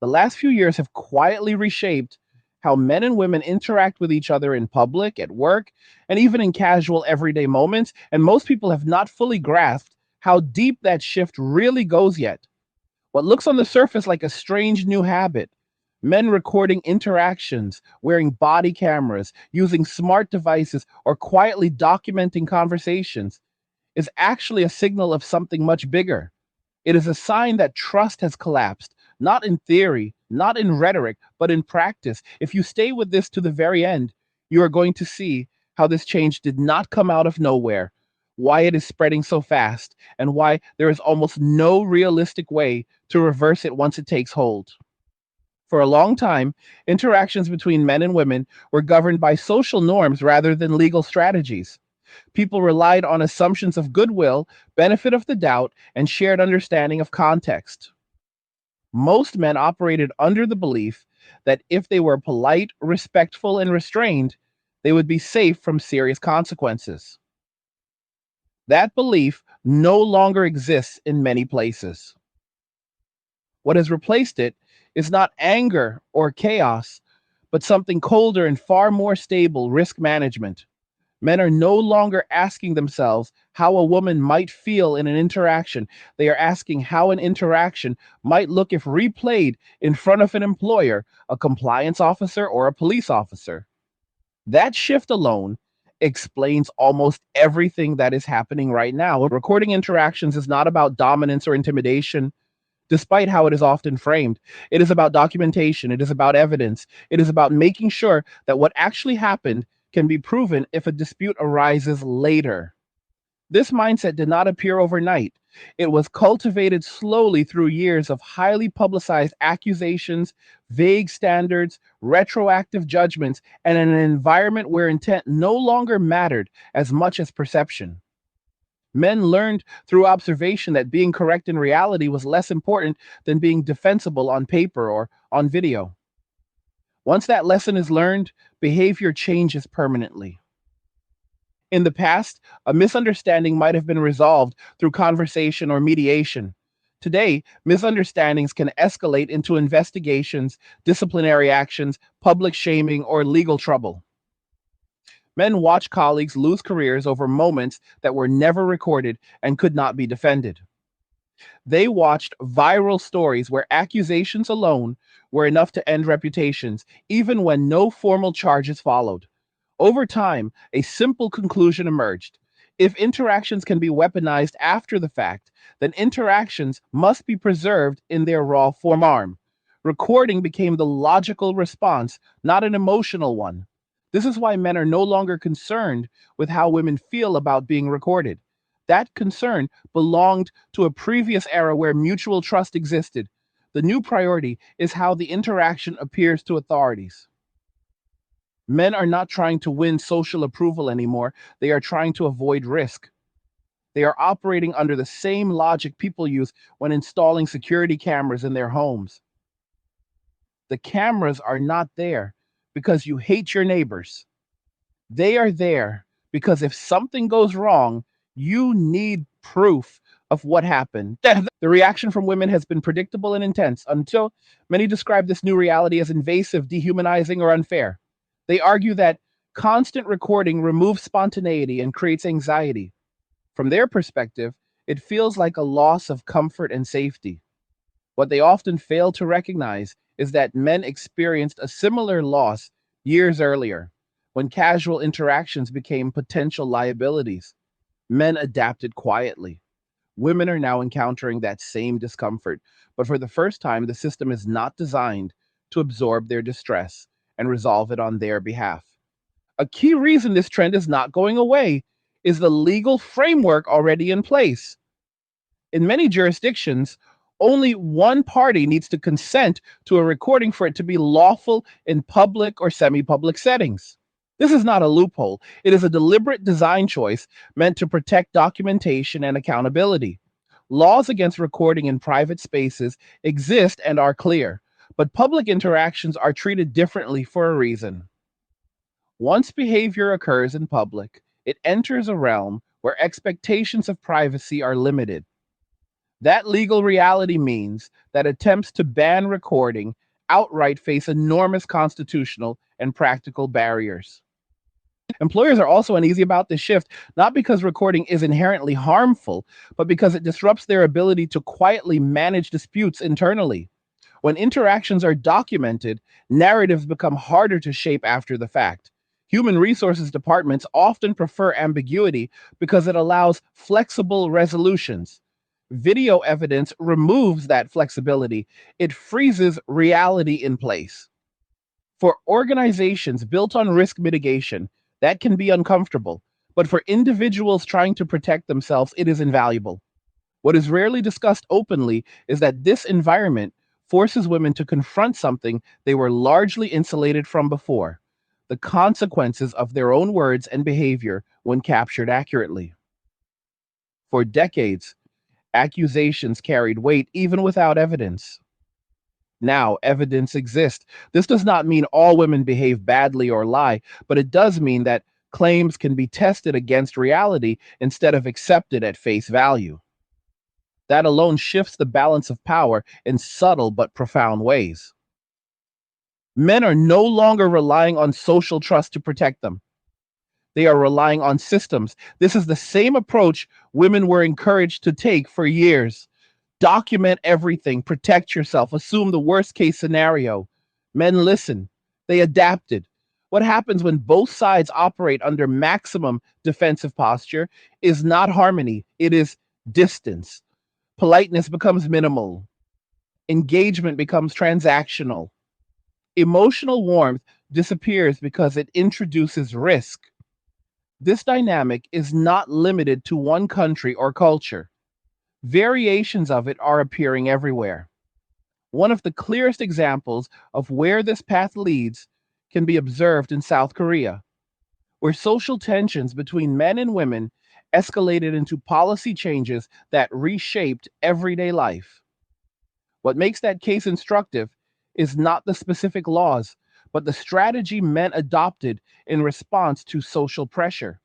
The last few years have quietly reshaped how men and women interact with each other in public, at work, and even in casual everyday moments. And most people have not fully grasped how deep that shift really goes yet. What looks on the surface like a strange new habit, men recording interactions, wearing body cameras, using smart devices, or quietly documenting conversations, is actually a signal of something much bigger. It is a sign that trust has collapsed, not in theory, not in rhetoric, but in practice. If you stay with this to the very end, you are going to see how this change did not come out of nowhere, why it is spreading so fast, and why there is almost no realistic way to reverse it once it takes hold. For a long time, interactions between men and women were governed by social norms rather than legal strategies. People relied on assumptions of goodwill, benefit of the doubt, and shared understanding of context. Most men operated under the belief that if they were polite, respectful, and restrained, they would be safe from serious consequences. That belief no longer exists in many places. What has replaced it is not anger or chaos, but something colder and far more stable: risk management. Men are no longer asking themselves how a woman might feel in an interaction. They are asking how an interaction might look if replayed in front of an employer, a compliance officer, or a police officer. That shift alone explains almost everything that is happening right now. Recording interactions is not about dominance or intimidation, despite how it is often framed. It is about documentation, it is about evidence, it is about making sure that what actually happened can be proven if a dispute arises later. This mindset did not appear overnight. It was cultivated slowly through years of highly publicized accusations, vague standards, retroactive judgments, and an environment where intent no longer mattered as much as perception. Men learned through observation that being correct in reality was less important than being defensible on paper or on video. Once that lesson is learned, behavior changes permanently. In the past, a misunderstanding might have been resolved through conversation or mediation. Today, misunderstandings can escalate into investigations, disciplinary actions, public shaming, or legal trouble. Men watch colleagues lose careers over moments that were never recorded and could not be defended. They watched viral stories where accusations alone were enough to end reputations, even when no formal charges followed. Over time, a simple conclusion emerged. If interactions can be weaponized after the fact, then interactions must be preserved in their raw form. Recording became the logical response, not an emotional one. This is why men are no longer concerned with how women feel about being recorded. That concern belonged to a previous era where mutual trust existed. The new priority is how the interaction appears to authorities. Men are not trying to win social approval anymore. They are trying to avoid risk. They are operating under the same logic people use when installing security cameras in their homes. The cameras are not there because you hate your neighbors. They are there because if something goes wrong, you need proof of what happened. The reaction from women has been predictable and intense until many describe this new reality as invasive, dehumanizing, or unfair. They argue that constant recording removes spontaneity and creates anxiety. From their perspective, it feels like a loss of comfort and safety. What they often fail to recognize is that men experienced a similar loss years earlier, when casual interactions became potential liabilities. Men adapted quietly. Women are now encountering that same discomfort, but for the first time, the system is not designed to absorb their distress and resolve it on their behalf. A key reason this trend is not going away is the legal framework already in place. In many jurisdictions, only one party needs to consent to a recording for it to be lawful in public or semi public settings. This is not a loophole, it is a deliberate design choice meant to protect documentation and accountability. Laws against recording in private spaces exist and are clear, but public interactions are treated differently for a reason. Once behavior occurs in public, it enters a realm where expectations of privacy are limited. That legal reality means that attempts to ban recording outright face enormous constitutional and practical barriers. Employers are also uneasy about this shift, not because recording is inherently harmful, but because it disrupts their ability to quietly manage disputes internally. When interactions are documented, narratives become harder to shape after the fact. Human resources departments often prefer ambiguity because it allows flexible resolutions. Video evidence removes that flexibility, it freezes reality in place. For organizations built on risk mitigation, that can be uncomfortable, but for individuals trying to protect themselves, it is invaluable. What is rarely discussed openly is that this environment forces women to confront something they were largely insulated from before: the consequences of their own words and behavior when captured accurately. For decades, accusations carried weight even without evidence. Now, evidence exists. This does not mean all women behave badly or lie, but it does mean that claims can be tested against reality instead of accepted at face value. That alone shifts the balance of power in subtle but profound ways. Men are no longer relying on social trust to protect them. They are relying on systems. This is the same approach women were encouraged to take for years. Document everything, protect yourself, assume the worst case scenario. Men listen, they adapted. What happens when both sides operate under maximum defensive posture is not harmony, it is distance. Politeness becomes minimal, engagement becomes transactional. Emotional warmth disappears because it introduces risk. This dynamic is not limited to one country or culture. Variations of it are appearing everywhere. One of the clearest examples of where this path leads can be observed in South Korea, where social tensions between men and women escalated into policy changes that reshaped everyday life. What makes that case instructive is not the specific laws, but the strategy men adopted in response to social pressure.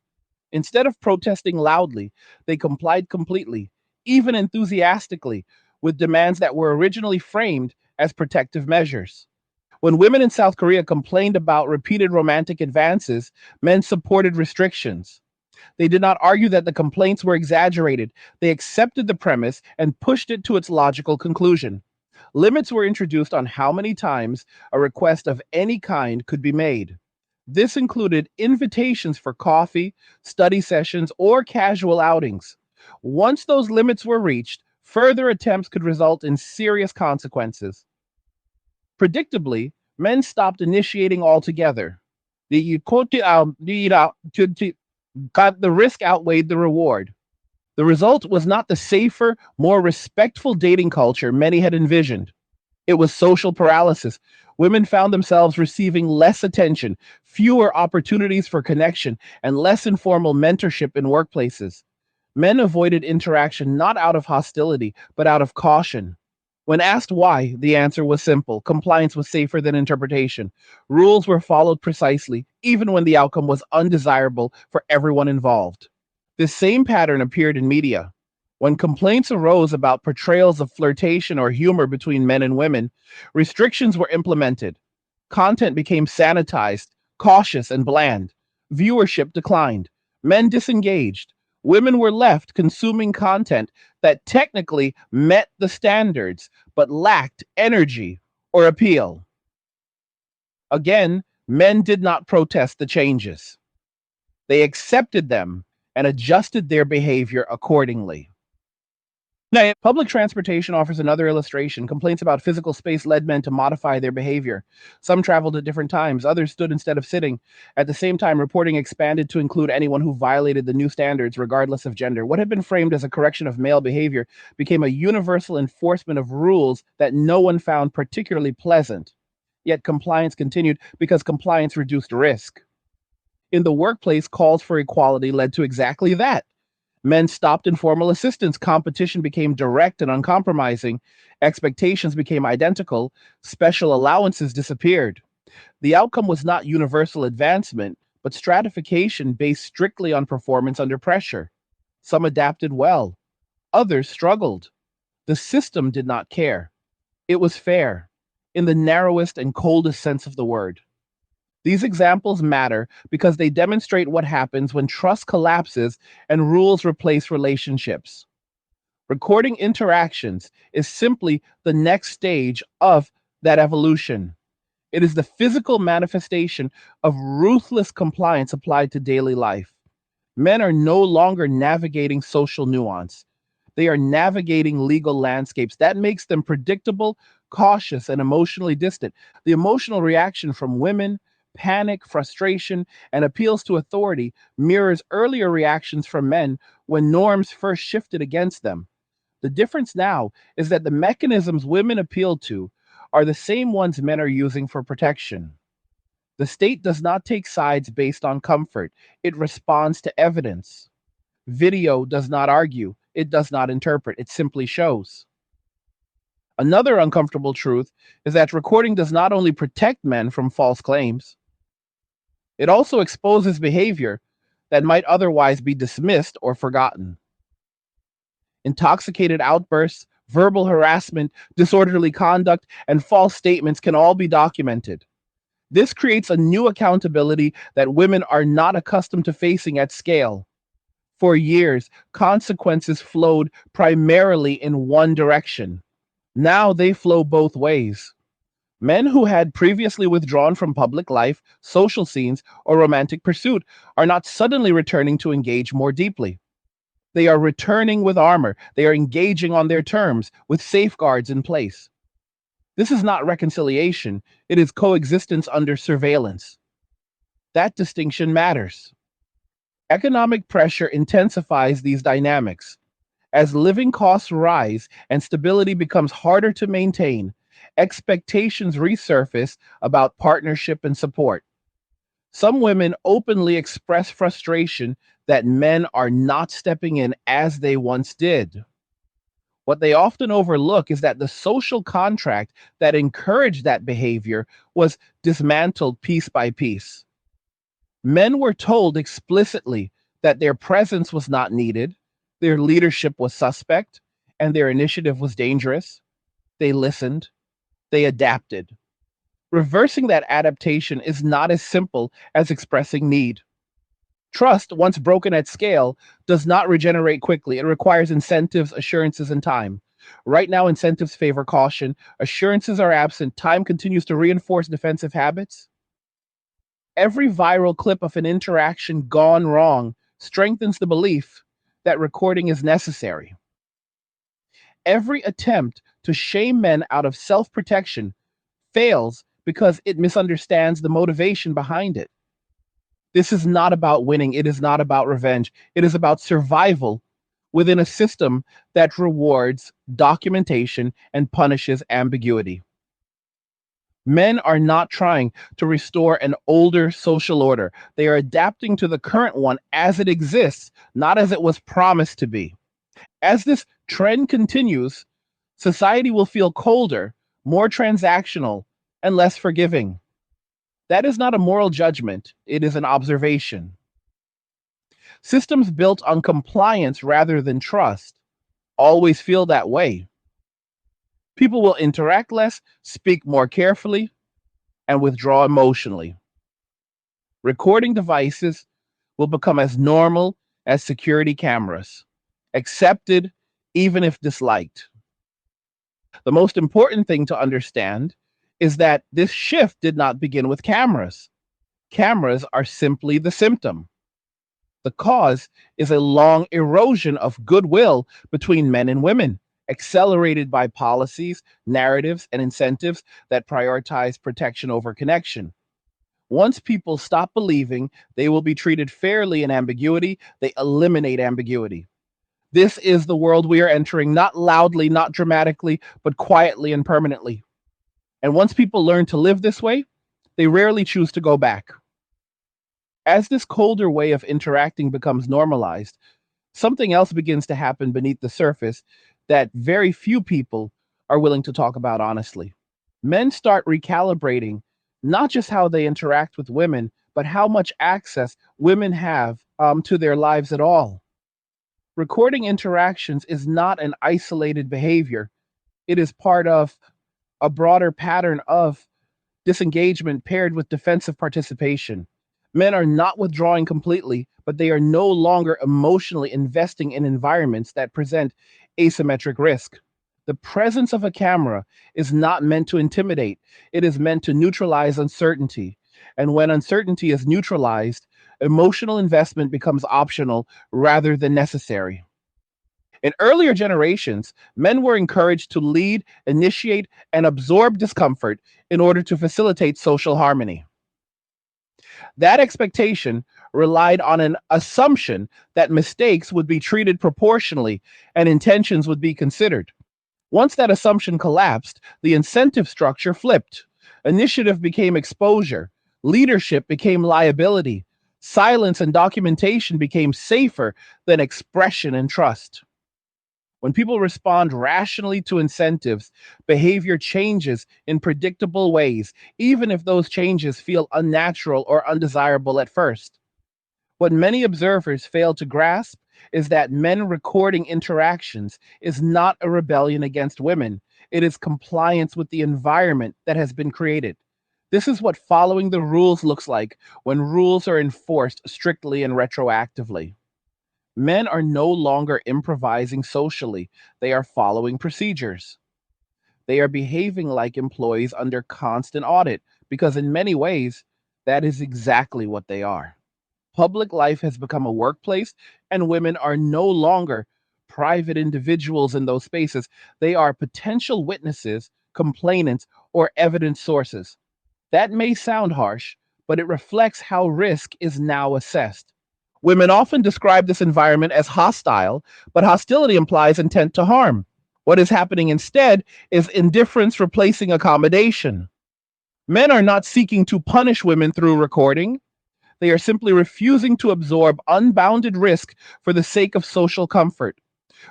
Instead of protesting loudly, they complied completely, even enthusiastically, with demands that were originally framed as protective measures. When women in South Korea complained about repeated romantic advances, men supported restrictions. They did not argue that the complaints were exaggerated. They accepted the premise and pushed it to its logical conclusion. Limits were introduced on how many times a request of any kind could be made. This included invitations for coffee, study sessions, or casual outings. Once those limits were reached, further attempts could result in serious consequences. Predictably, men stopped initiating altogether. The risk outweighed the reward. The result was not the safer, more respectful dating culture many had envisioned. It was social paralysis. Women found themselves receiving less attention, fewer opportunities for connection, and less informal mentorship in workplaces. Men avoided interaction not out of hostility, but out of caution. When asked why, the answer was simple: compliance was safer than interpretation. Rules were followed precisely, even when the outcome was undesirable for everyone involved. This same pattern appeared in media. When complaints arose about portrayals of flirtation or humor between men and women, restrictions were implemented. Content became sanitized, cautious, and bland. Viewership declined. Men disengaged. Women were left consuming content that technically met the standards but lacked energy or appeal. Again, men did not protest the changes. They accepted them and adjusted their behavior accordingly. Now, public transportation offers another illustration. Complaints about physical space led men to modify their behavior. Some traveled at different times, others stood instead of sitting. At the same time, reporting expanded to include anyone who violated the new standards, regardless of gender. What had been framed as a correction of male behavior became a universal enforcement of rules that no one found particularly pleasant. Yet compliance continued because compliance reduced risk. In the workplace, calls for equality led to exactly that. Men stopped informal assistance. Competition became direct and uncompromising. Expectations became identical. Special allowances disappeared. The outcome was not universal advancement, but stratification based strictly on performance under pressure. Some adapted well, others struggled. The system did not care. It was fair, in the narrowest and coldest sense of the word. These examples matter because they demonstrate what happens when trust collapses and rules replace relationships. Recording interactions is simply the next stage of that evolution. It is the physical manifestation of ruthless compliance applied to daily life. Men are no longer navigating social nuance. They are navigating legal landscapes. That makes them predictable, cautious, and emotionally distant. The emotional reaction from women, panic, frustration, and appeals to authority mirrors earlier reactions from men when norms first shifted against them. The difference now is that the mechanisms women appeal to are the same ones men are using for protection. The state does not take sides based on comfort, it responds to evidence. Video does not argue, it does not interpret, it simply shows. Another uncomfortable truth is that recording does not only protect men from false claims, it also exposes behavior that might otherwise be dismissed or forgotten. Intoxicated outbursts, verbal harassment, disorderly conduct, and false statements can all be documented. This creates a new accountability that women are not accustomed to facing at scale. For years, consequences flowed primarily in one direction. Now they flow both ways. Men who had previously withdrawn from public life, social scenes, or romantic pursuit are not suddenly returning to engage more deeply. They are returning with armor. They are engaging on their terms with safeguards in place. This is not reconciliation, it is coexistence under surveillance. That distinction matters. Economic pressure intensifies these dynamics. As living costs rise and stability becomes harder to maintain, expectations resurface about partnership and support. Some women openly express frustration that men are not stepping in as they once did. What they often overlook is that the social contract that encouraged that behavior was dismantled piece by piece. Men were told explicitly that their presence was not needed, their leadership was suspect, and their initiative was dangerous. They listened, they adapted. Reversing that adaptation is not as simple as expressing need. Trust, once broken at scale, does not regenerate quickly. It requires incentives, assurances, and time. Right now, incentives favor caution, assurances are absent, time continues to reinforce defensive habits. Every viral clip of an interaction gone wrong strengthens the belief that recording is necessary. Every attempt to shame men out of self protection fails because it misunderstands the motivation behind it. This is not about winning. It is not about revenge. It is about survival within a system that rewards documentation and punishes ambiguity. Men are not trying to restore an older social order. They are adapting to the current one as it exists, not as it was promised to be. As this trend continues, society will feel colder, more transactional, and less forgiving. That is not a moral judgment, it is an observation. Systems built on compliance rather than trust always feel that way. People will interact less, speak more carefully, and withdraw emotionally. Recording devices will become as normal as security cameras, accepted even if disliked. The most important thing to understand is that this shift did not begin with cameras. Cameras are simply the symptom. The cause is a long erosion of goodwill between men and women, accelerated by policies, narratives, and incentives that prioritize protection over connection. Once people stop believing they will be treated fairly in ambiguity, they eliminate ambiguity. This is the world we are entering, not loudly, not dramatically, but quietly and permanently. And once people learn to live this way, they rarely choose to go back. As this colder way of interacting becomes normalized, something else begins to happen beneath the surface that very few people are willing to talk about honestly. Men start recalibrating not just how they interact with women, but how much access women have to their lives at all. Recording interactions is not an isolated behavior, it is part of a broader pattern of disengagement paired with defensive participation. Men are not withdrawing completely, but they are no longer emotionally investing in environments that present asymmetric risk. The presence of a camera is not meant to intimidate, it is meant to neutralize uncertainty. And when uncertainty is neutralized, emotional investment becomes optional rather than necessary. In earlier generations, men were encouraged to lead, initiate, and absorb discomfort in order to facilitate social harmony. That expectation relied on an assumption that mistakes would be treated proportionally and intentions would be considered. Once that assumption collapsed, the incentive structure flipped. Initiative became exposure, leadership became liability, silence and documentation became safer than expression and trust. When people respond rationally to incentives, behavior changes in predictable ways, even if those changes feel unnatural or undesirable at first. What many observers fail to grasp is that men recording interactions is not a rebellion against women, it is compliance with the environment that has been created. This is what following the rules looks like when rules are enforced strictly and retroactively. Men are no longer improvising socially, they are following procedures. They are behaving like employees under constant audit because, in many ways, that is exactly what they are. Public life has become a workplace, and women are no longer private individuals in those spaces. They are potential witnesses, complainants, or evidence sources. That may sound harsh, but it reflects how risk is now assessed. Women often describe this environment as hostile, but hostility implies intent to harm. What is happening instead is indifference replacing accommodation. Men are not seeking to punish women through recording. They are simply refusing to absorb unbounded risk for the sake of social comfort.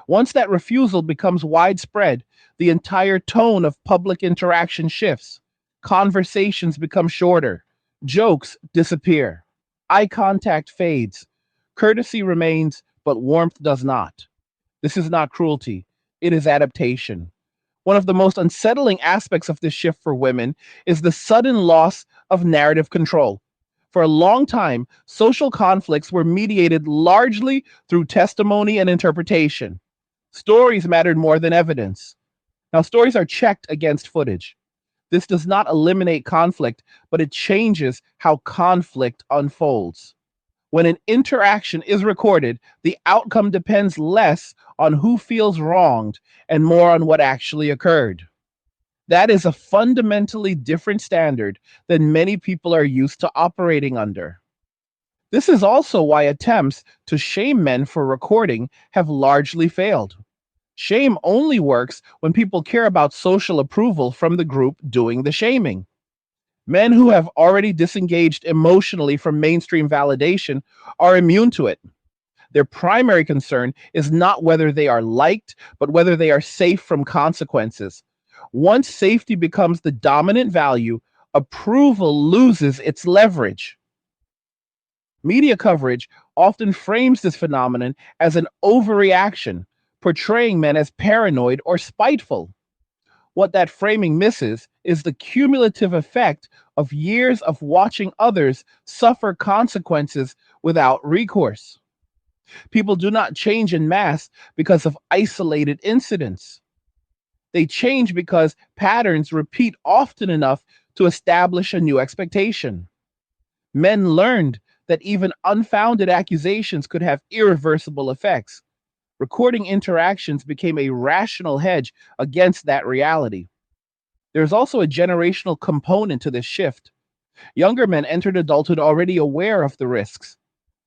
Once that refusal becomes widespread, the entire tone of public interaction shifts. Conversations become shorter. Jokes disappear. Eye contact fades. Courtesy remains, but warmth does not. This is not cruelty, it is adaptation. One of the most unsettling aspects of this shift for women is the sudden loss of narrative control. For a long time, social conflicts were mediated largely through testimony and interpretation. Stories mattered more than evidence. Now, stories are checked against footage. This does not eliminate conflict, but it changes how conflict unfolds. When an interaction is recorded, the outcome depends less on who feels wronged and more on what actually occurred. That is a fundamentally different standard than many people are used to operating under. This is also why attempts to shame men for recording have largely failed. Shame only works when people care about social approval from the group doing the shaming. Men who have already disengaged emotionally from mainstream validation are immune to it. Their primary concern is not whether they are liked, but whether they are safe from consequences. Once safety becomes the dominant value, approval loses its leverage. Media coverage often frames this phenomenon as an overreaction, portraying men as paranoid or spiteful. What that framing misses is the cumulative effect of years of watching others suffer consequences without recourse. People do not change in mass because of isolated incidents. They change because patterns repeat often enough to establish a new expectation. Men learned that even unfounded accusations could have irreversible effects. Recording interactions became a rational hedge against that reality. There's also a generational component to this shift. Younger men entered adulthood already aware of the risks.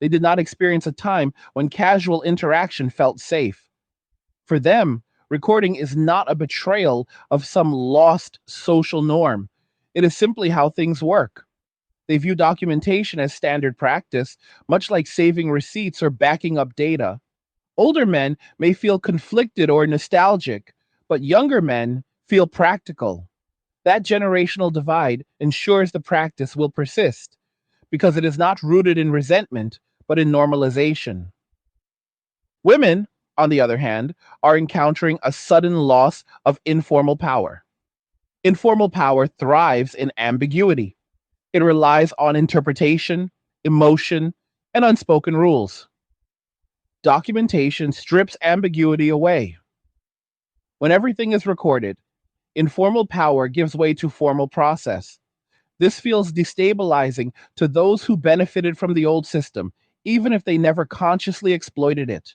They did not experience a time when casual interaction felt safe. For them, recording is not a betrayal of some lost social norm. It is simply how things work. They view documentation as standard practice, much like saving receipts or backing up data. Older men may feel conflicted or nostalgic, but younger men feel practical. That generational divide ensures the practice will persist because it is not rooted in resentment, but in normalization. Women, on the other hand, are encountering a sudden loss of informal power. Informal power thrives in ambiguity. It relies on interpretation, emotion, and unspoken rules. Documentation strips ambiguity away. When everything is recorded, informal power gives way to formal process. This feels destabilizing to those who benefited from the old system, even if they never consciously exploited it.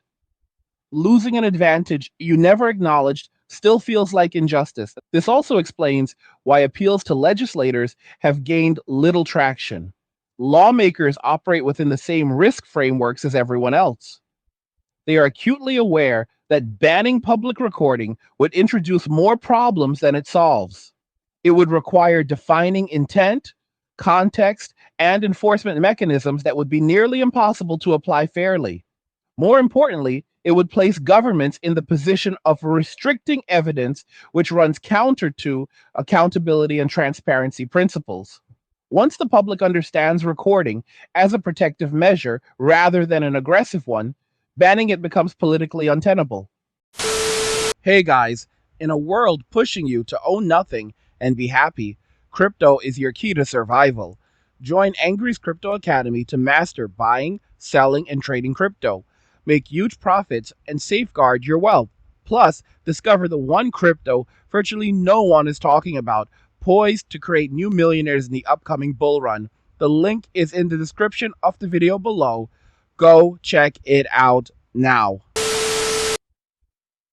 Losing an advantage you never acknowledged still feels like injustice. This also explains why appeals to legislators have gained little traction. Lawmakers operate within the same risk frameworks as everyone else. They are acutely aware that banning public recording would introduce more problems than it solves. It would require defining intent, context, and enforcement mechanisms that would be nearly impossible to apply fairly. More importantly, it would place governments in the position of restricting evidence, which runs counter to accountability and transparency principles. Once the public understands recording as a protective measure rather than an aggressive one, banning it becomes politically untenable. Hey guys, in a world pushing you to own nothing and be happy, crypto is your key to survival. Join Angry's Crypto Academy to master buying, selling, and trading crypto. Make huge profits and safeguard your wealth. Plus, discover the one crypto virtually no one is talking about, poised to create new millionaires in the upcoming bull run. The link is in the description of the video below. Go check it out now.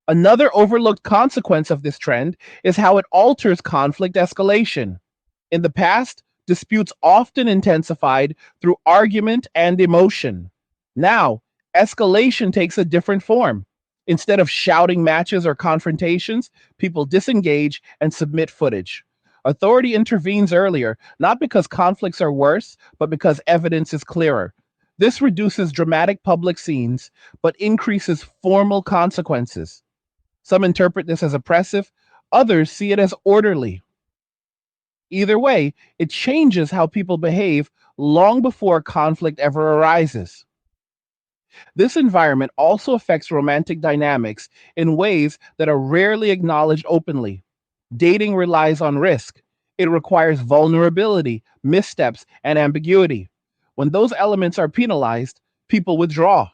Another overlooked consequence of this trend is how it alters conflict escalation. In the past, disputes often intensified through argument and emotion. Now, escalation takes a different form. Instead of shouting matches or confrontations, people disengage and submit footage. Authority intervenes earlier, not because conflicts are worse, but because evidence is clearer. This reduces dramatic public scenes, but increases formal consequences. Some interpret this as oppressive, others see it as orderly. Either way, it changes how people behave long before conflict ever arises. This environment also affects romantic dynamics in ways that are rarely acknowledged openly. Dating relies on risk. It requires vulnerability, missteps, and ambiguity. When those elements are penalized, people withdraw.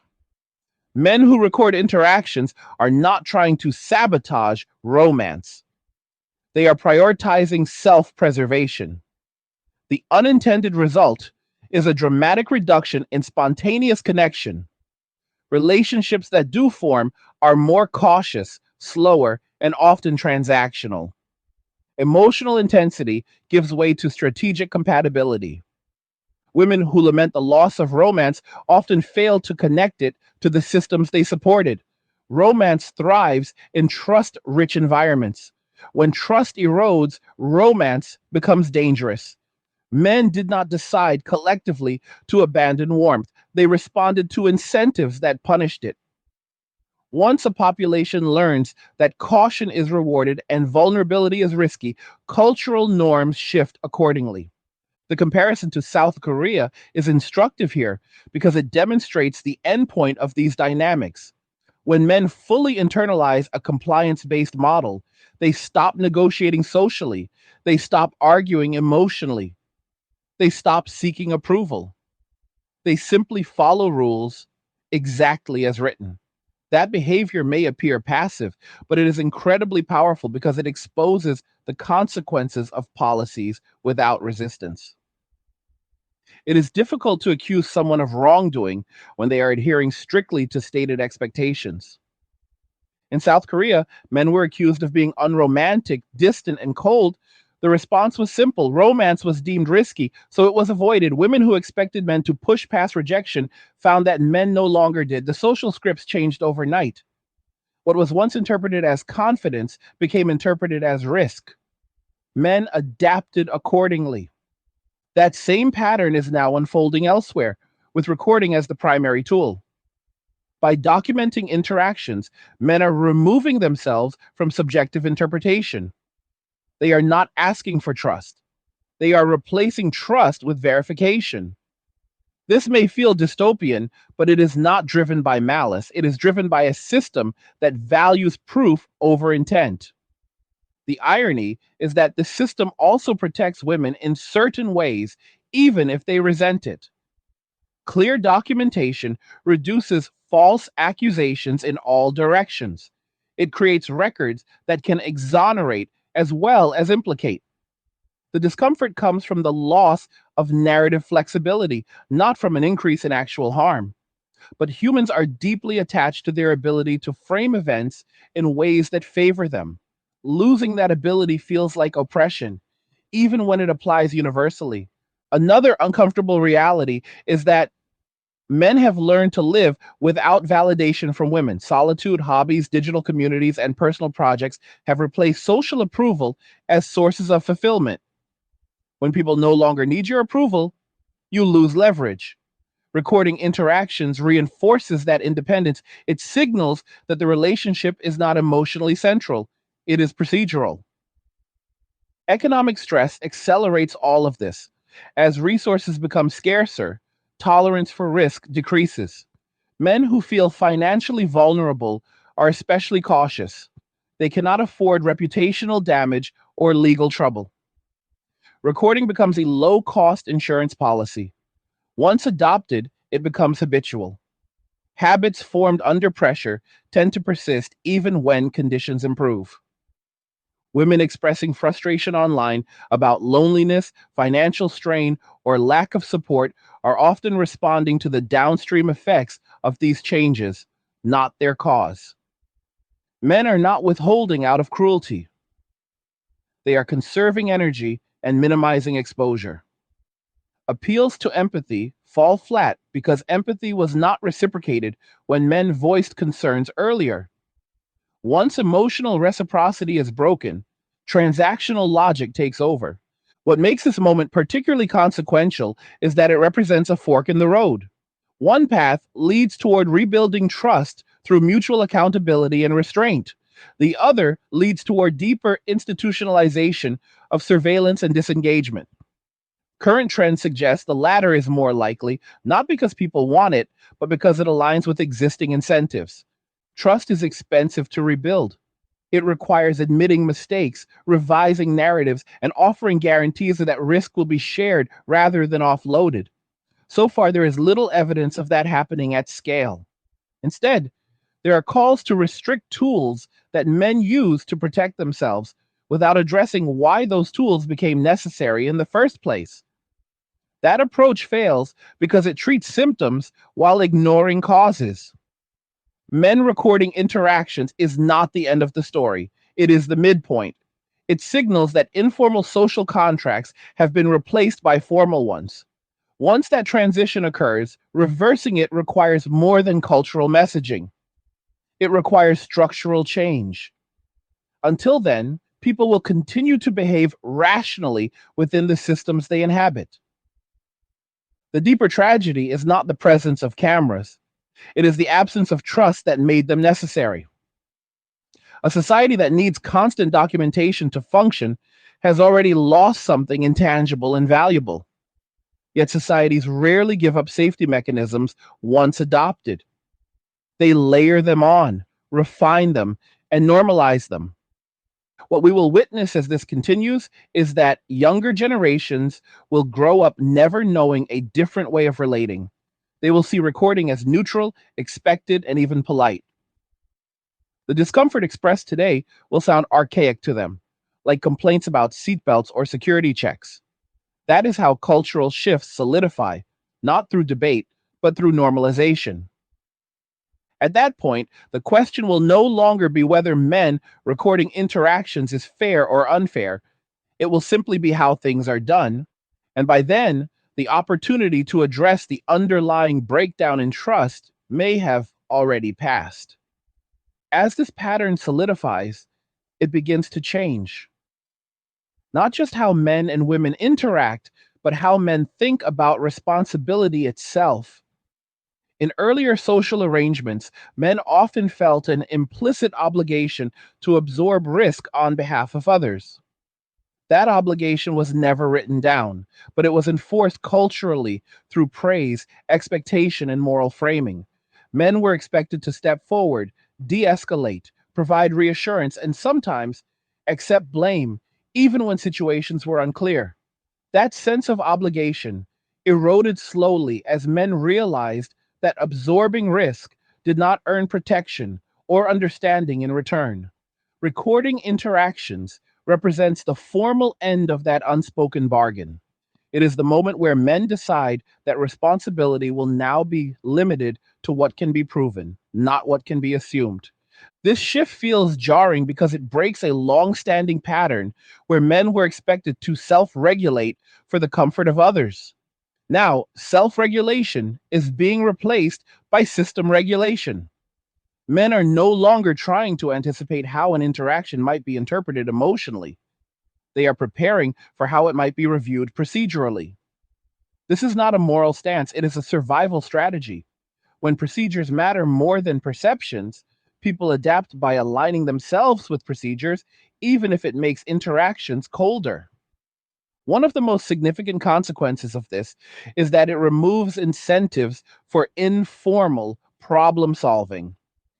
Men who record interactions are not trying to sabotage romance. They are prioritizing self-preservation. The unintended result is a dramatic reduction in spontaneous connection. Relationships that do form are more cautious, slower, and often transactional. Emotional intensity gives way to strategic compatibility. Women who lament the loss of romance often fail to connect it to the systems they supported. Romance thrives in trust-rich environments. When trust erodes, romance becomes dangerous. Men did not decide collectively to abandon warmth. They responded to incentives that punished it. Once a population learns that caution is rewarded and vulnerability is risky, cultural norms shift accordingly. The comparison to South Korea is instructive here because it demonstrates the endpoint of these dynamics. When men fully internalize a compliance-based model, they stop negotiating socially, they stop arguing emotionally, they stop seeking approval. They simply follow rules exactly as written. That behavior may appear passive, but it is incredibly powerful because it exposes the consequences of policies without resistance. It is difficult to accuse someone of wrongdoing when they are adhering strictly to stated expectations. In South Korea, men were accused of being unromantic, distant, and cold. The response was simple. Romance was deemed risky, so it was avoided. Women who expected men to push past rejection found that men no longer did. The social scripts changed overnight. What was once interpreted as confidence became interpreted as risk. Men adapted accordingly. That same pattern is now unfolding elsewhere, with recording as the primary tool. By documenting interactions, men are removing themselves from subjective interpretation. They are not asking for trust. They are replacing trust with verification. This may feel dystopian, but it is not driven by malice. It is driven by a system that values proof over intent. The irony is that the system also protects women in certain ways, even if they resent it. Clear documentation reduces false accusations in all directions. It creates records that can exonerate as well as implicate. The discomfort comes from the loss of narrative flexibility, not from an increase in actual harm. But humans are deeply attached to their ability to frame events in ways that favor them. Losing that ability feels like oppression, even when it applies universally. Another uncomfortable reality is that men have learned to live without validation from women. Solitude, hobbies, digital communities, and personal projects have replaced social approval as sources of fulfillment. When people no longer need your approval, you lose leverage. Recording interactions reinforces that independence. It signals that the relationship is not emotionally central, it is procedural. Economic stress accelerates all of this. As resources become scarcer, tolerance for risk decreases. Men who feel financially vulnerable are especially cautious. They cannot afford reputational damage or legal trouble. Recording becomes a low cost insurance policy. Once adopted, it becomes habitual. Habits formed under pressure tend to persist even when conditions improve. Women expressing frustration online about loneliness, financial strain, or lack of support are often responding to the downstream effects of these changes, not their cause. Men are not withholding out of cruelty, they are conserving energy and minimizing exposure. Appeals to empathy fall flat because empathy was not reciprocated when men voiced concerns earlier. Once emotional reciprocity is broken, transactional logic takes over. What makes this moment particularly consequential is that it represents a fork in the road. One path leads toward rebuilding trust through mutual accountability and restraint. The other leads toward deeper institutionalization of surveillance and disengagement. Current trends suggest the latter is more likely, not because people want it, but because it aligns with existing incentives. Trust is expensive to rebuild. It requires admitting mistakes, revising narratives, and offering guarantees that risk will be shared rather than offloaded. So far, there is little evidence of that happening at scale. Instead, there are calls to restrict tools that men use to protect themselves without addressing why those tools became necessary in the first place. That approach fails because it treats symptoms while ignoring causes. Men recording interactions is not the end of the story, it is the midpoint. It signals that informal social contracts have been replaced by formal ones. Once that transition occurs, reversing it requires more than cultural messaging. It requires structural change. Until then, people will continue to behave rationally within the systems they inhabit. The deeper tragedy is not the presence of cameras, it is the absence of trust that made them necessary. A society that needs constant documentation to function has already lost something intangible and valuable. Yet societies rarely give up safety mechanisms once adopted. They layer them on, refine them, and normalize them. What we will witness as this continues is that younger generations will grow up never knowing a different way of relating. They will see recording as neutral, expected, and even polite. The discomfort expressed today will sound archaic to them, like complaints about seatbelts or security checks. That is how cultural shifts solidify, not through debate, but through normalization. At that point, the question will no longer be whether men recording interactions is fair or unfair. It will simply be how things are done. And by then, the opportunity to address the underlying breakdown in trust may have already passed. As this pattern solidifies, it begins to change. Not just how men and women interact, but how men think about responsibility itself. In earlier social arrangements, men often felt an implicit obligation to absorb risk on behalf of others. That obligation was never written down, but it was enforced culturally through praise, expectation, and moral framing. Men were expected to step forward, de escalate, provide reassurance, and sometimes accept blame, even when situations were unclear. That sense of obligation eroded slowly as men realized that absorbing risk did not earn protection or understanding in return. Recording interactions represents the formal end of that unspoken bargain. It is the moment where men decide that responsibility will now be limited to what can be proven, not what can be assumed. This shift feels jarring because it breaks a long standing pattern where men were expected to self regulate for the comfort of others. Now, self regulation is being replaced by system regulation. Men are no longer trying to anticipate how an interaction might be interpreted emotionally. They are preparing for how it might be reviewed procedurally. This is not a moral stance, it is a survival strategy. When procedures matter more than perceptions, people adapt by aligning themselves with procedures, even if it makes interactions colder. One of the most significant consequences of this is that it removes incentives for informal problem solving.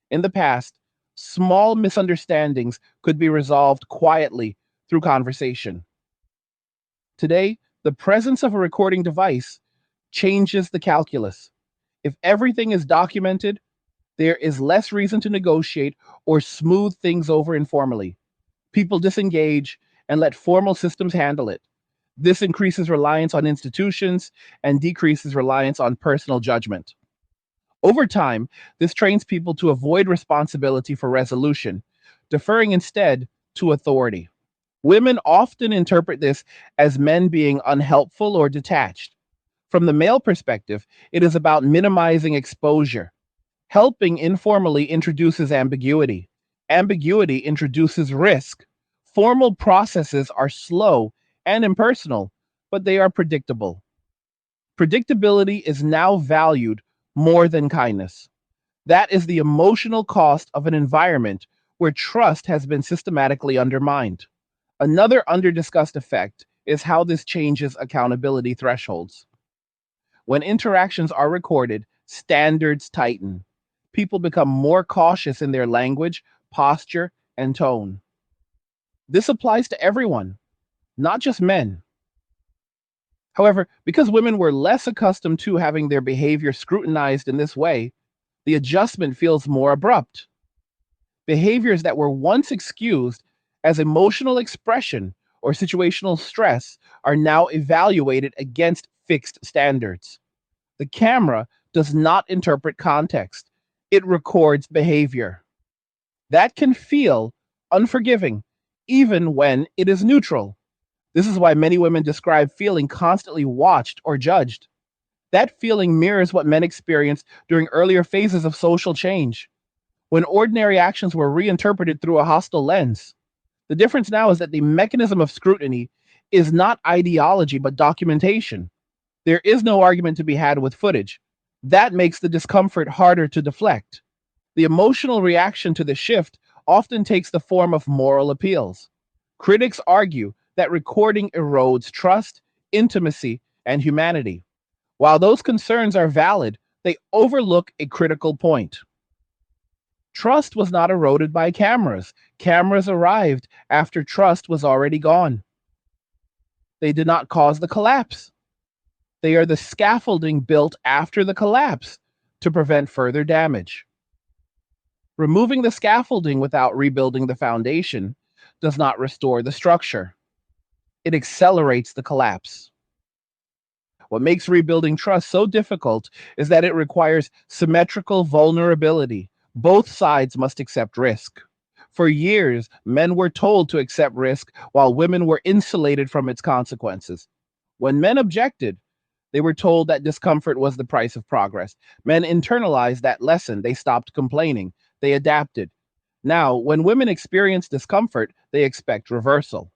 In the past, small misunderstandings could be resolved quietly through conversation. Today, the presence of a recording device changes the calculus. If everything is documented, there is less reason to negotiate or smooth things over informally. People disengage and let formal systems handle it. This increases reliance on institutions and decreases reliance on personal judgment. Over time, this trains people to avoid responsibility for resolution, deferring instead to authority. Women often interpret this as men being unhelpful or detached. From the male perspective, it is about minimizing exposure. Helping informally introduces ambiguity. Ambiguity introduces risk. Formal processes are slow and impersonal, but they are predictable. Predictability is now valued more than kindness. That is the emotional cost of an environment where trust has been systematically undermined. Another underdiscussed effect is how this changes accountability thresholds. When interactions are recorded, standards tighten. People become more cautious in their language, posture, and tone. This applies to everyone, not just men. However, because women were less accustomed to having their behavior scrutinized in this way, the adjustment feels more abrupt. Behaviors that were once excused as emotional expression or situational stress are now evaluated against fixed standards. The camera does not interpret context, it records behavior. That can feel unforgiving, even when it is neutral. This is why many women describe feeling constantly watched or judged. That feeling mirrors what men experienced during earlier phases of social change, when ordinary actions were reinterpreted through a hostile lens. The difference now is that the mechanism of scrutiny is not ideology but documentation. There is no argument to be had with footage. That makes the discomfort harder to deflect. The emotional reaction to the shift often takes the form of moral appeals. Critics argue that recording erodes trust, intimacy, and humanity. While those concerns are valid, they overlook a critical point. Trust was not eroded by cameras. Cameras arrived after trust was already gone. They did not cause the collapse. They are the scaffolding built after the collapse to prevent further damage. Removing the scaffolding without rebuilding the foundation does not restore the structure. It accelerates the collapse. What makes rebuilding trust so difficult is that it requires symmetrical vulnerability. Both sides must accept risk. For years, men were told to accept risk while women were insulated from its consequences. When men objected, they were told that discomfort was the price of progress. Men internalized that lesson. They stopped complaining. They adapted. Now, when women experience discomfort, they expect reversal.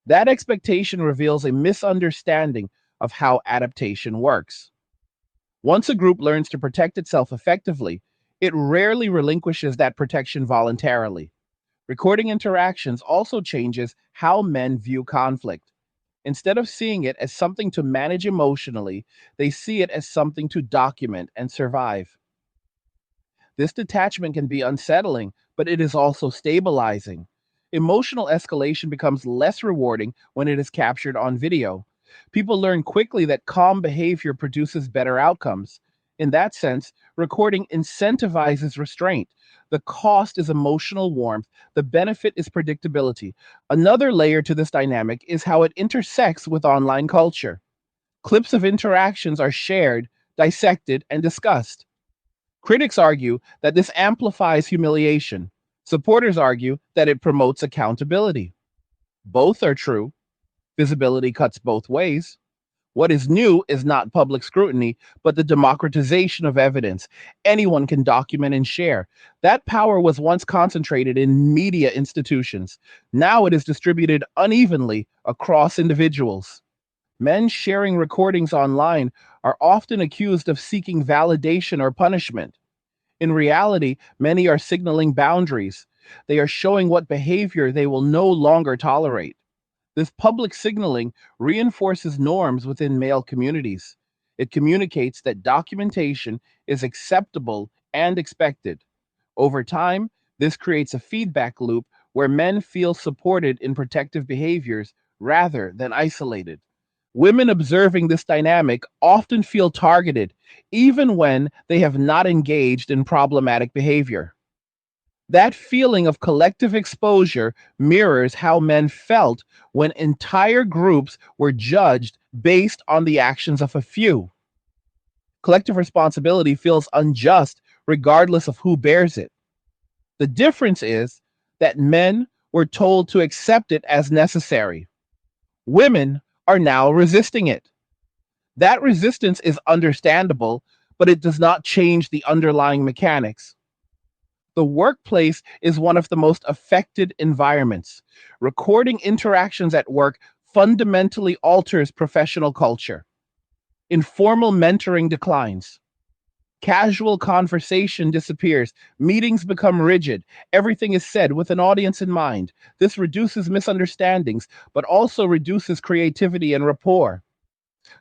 That expectation reveals a misunderstanding of how adaptation works. Once a group learns to protect itself effectively, it rarely relinquishes that protection voluntarily. Recording interactions also changes how men view conflict. Instead of seeing it as something to manage emotionally, they see it as something to document and survive. This detachment can be unsettling, but it is also stabilizing. Emotional escalation becomes less rewarding when it is captured on video. People learn quickly that calm behavior produces better outcomes. In that sense, recording incentivizes restraint. The cost is emotional warmth, the benefit is predictability. Another layer to this dynamic is how it intersects with online culture. Clips of interactions are shared, dissected, and discussed. Critics argue that this amplifies humiliation. Supporters argue that it promotes accountability. Both are true. Visibility cuts both ways. What is new is not public scrutiny, but the democratization of evidence. Anyone can document and share. That power was once concentrated in media institutions. Now it is distributed unevenly across individuals. Men sharing recordings online are often accused of seeking validation or punishment. In reality, many are signaling boundaries. They are showing what behavior they will no longer tolerate. This public signaling reinforces norms within male communities. It communicates that documentation is acceptable and expected. Over time, this creates a feedback loop where men feel supported in protective behaviors rather than isolated. Women observing this dynamic often feel targeted, even when they have not engaged in problematic behavior. That feeling of collective exposure mirrors how men felt when entire groups were judged based on the actions of a few. Collective responsibility feels unjust regardless of who bears it. The difference is that men were told to accept it as necessary. Women are now resisting it. That resistance is understandable, but it does not change the underlying mechanics. The workplace is one of the most affected environments. Recording interactions at work fundamentally alters professional culture. Informal mentoring declines. Casual conversation disappears. Meetings become rigid. Everything is said with an audience in mind. This reduces misunderstandings, but also reduces creativity and rapport.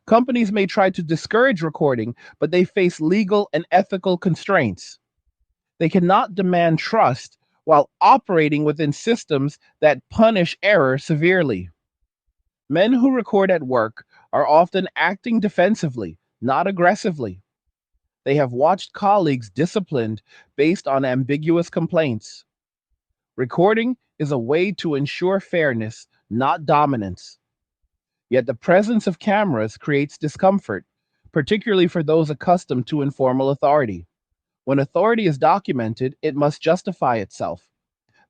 Companies may try to discourage recording, but they face legal and ethical constraints. They cannot demand trust while operating within systems that punish error severely. Men who record at work are often acting defensively, not aggressively. They have watched colleagues disciplined based on ambiguous complaints. Recording is a way to ensure fairness, not dominance. Yet the presence of cameras creates discomfort, particularly for those accustomed to informal authority. When authority is documented, it must justify itself.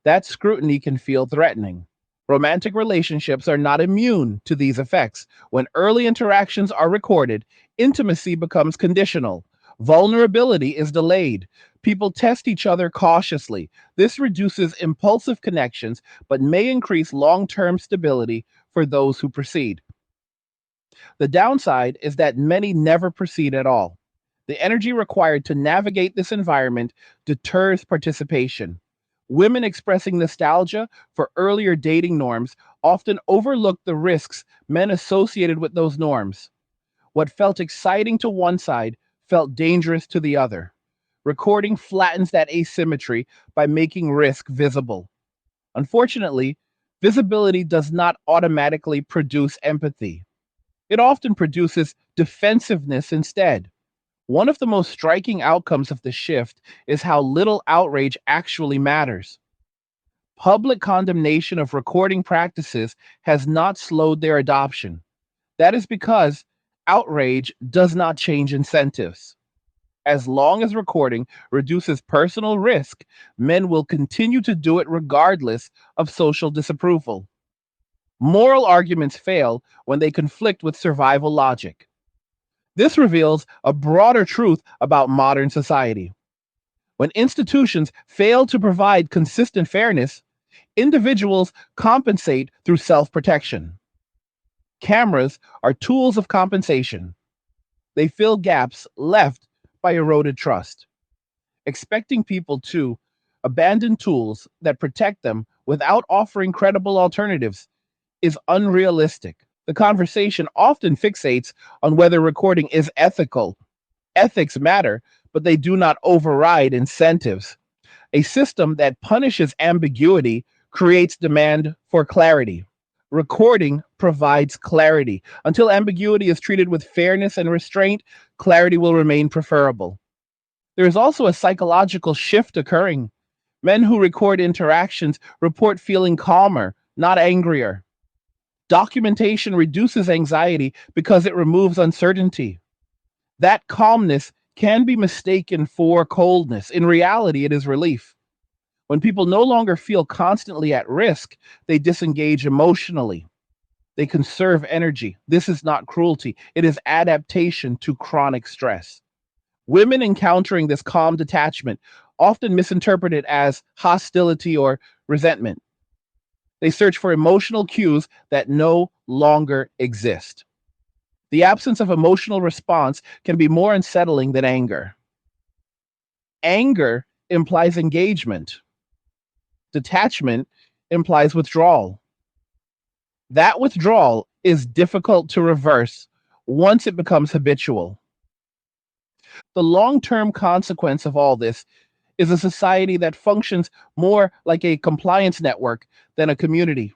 That scrutiny can feel threatening. Romantic relationships are not immune to these effects. When early interactions are recorded, intimacy becomes conditional. Vulnerability is delayed. People test each other cautiously. This reduces impulsive connections, but may increase long term stability for those who proceed. The downside is that many never proceed at all. The energy required to navigate this environment deters participation. Women expressing nostalgia for earlier dating norms often overlook the risks men associated with those norms. What felt exciting to one side felt dangerous to the other. Recording flattens that asymmetry by making risk visible. Unfortunately, visibility does not automatically produce empathy. It often produces defensiveness instead. One of the most striking outcomes of the shift is how little outrage actually matters. Public condemnation of recording practices has not slowed their adoption. That is because outrage does not change incentives. As long as recording reduces personal risk, men will continue to do it regardless of social disapproval. Moral arguments fail when they conflict with survival logic. This reveals a broader truth about modern society. When institutions fail to provide consistent fairness, individuals compensate through self protection. Cameras are tools of compensation. They fill gaps left by eroded trust. Expecting people to abandon tools that protect them without offering credible alternatives is unrealistic. The conversation often fixates on whether recording is ethical. Ethics matter, but they do not override incentives. A system that punishes ambiguity creates demand for clarity. Recording provides clarity. Until ambiguity is treated with fairness and restraint, clarity will remain preferable. There is also a psychological shift occurring. Men who record interactions report feeling calmer, not angrier. Documentation reduces anxiety because it removes uncertainty. That calmness can be mistaken for coldness. In reality, it is relief. When people no longer feel constantly at risk, they disengage emotionally. They conserve energy. This is not cruelty, it is adaptation to chronic stress. Women encountering this calm detachment often misinterpret it as hostility or resentment. They search for emotional cues that no longer exist. The absence of emotional response can be more unsettling than anger. Anger implies engagement, detachment implies withdrawal. That withdrawal is difficult to reverse once it becomes habitual. The long term consequence of all this is a society that functions more like a compliance network than a community.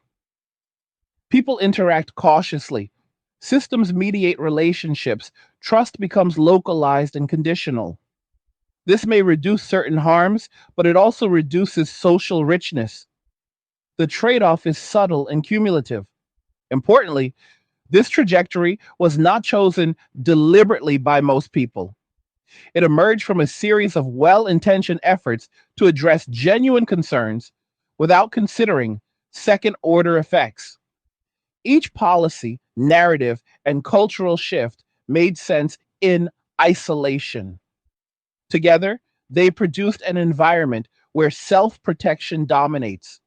People interact cautiously. Systems mediate relationships. Trust becomes localized and conditional. This may reduce certain harms, but it also reduces social richness. The trade off is subtle and cumulative. Importantly, this trajectory was not chosen deliberately by most people. It emerged from a series of well intentioned efforts to address genuine concerns without considering second order effects. Each policy, narrative, and cultural shift made sense in isolation. Together, they produced an environment where self protection dominates.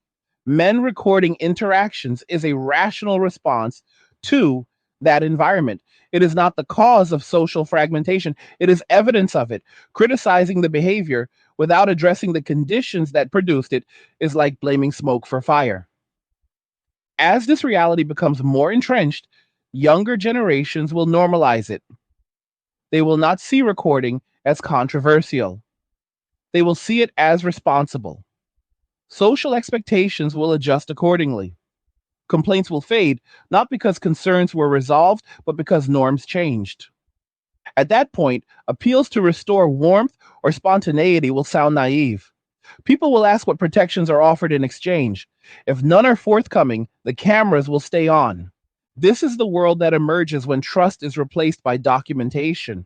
Men recording interactions is a rational response to that environment. It is not the cause of social fragmentation, it is evidence of it. Criticizing the behavior without addressing the conditions that produced it is like blaming smoke for fire. As this reality becomes more entrenched, younger generations will normalize it. They will not see recording as controversial, they will see it as responsible. Social expectations will adjust accordingly. Complaints will fade, not because concerns were resolved, but because norms changed. At that point, appeals to restore warmth or spontaneity will sound naive. People will ask what protections are offered in exchange. If none are forthcoming, the cameras will stay on. This is the world that emerges when trust is replaced by documentation.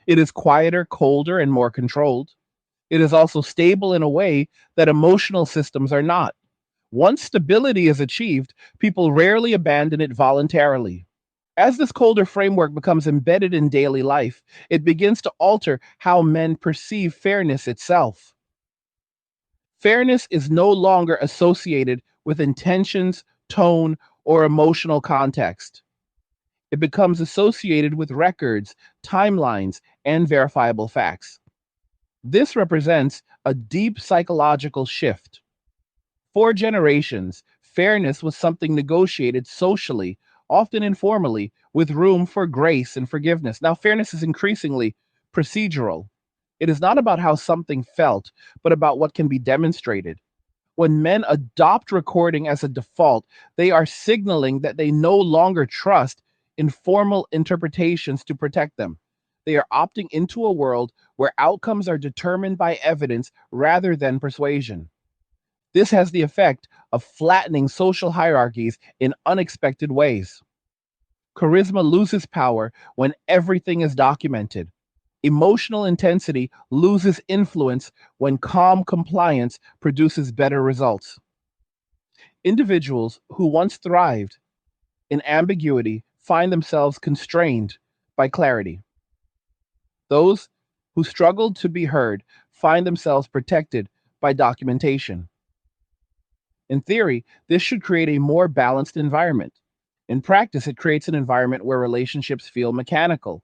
It is quieter, colder, and more controlled. It is also stable in a way that emotional systems are not. Once stability is achieved, people rarely abandon it voluntarily. As this colder framework becomes embedded in daily life, it begins to alter how men perceive fairness itself. Fairness is no longer associated with intentions, tone, or emotional context. It becomes associated with records, timelines, and verifiable facts. This represents a deep psychological shift. For generations, fairness was something negotiated socially, often informally, with room for grace and forgiveness. Now, fairness is increasingly procedural. It is not about how something felt, but about what can be demonstrated. When men adopt recording as a default, they are signaling that they no longer trust informal interpretations to protect them. They are opting into a world where outcomes are determined by evidence rather than persuasion. This has the effect of flattening social hierarchies in unexpected ways. Charisma loses power when everything is documented. Emotional intensity loses influence when calm compliance produces better results. Individuals who once thrived in ambiguity find themselves constrained by clarity. Those who struggled to be heard find themselves protected by documentation. In theory, this should create a more balanced environment. In practice, it creates an environment where relationships feel mechanical.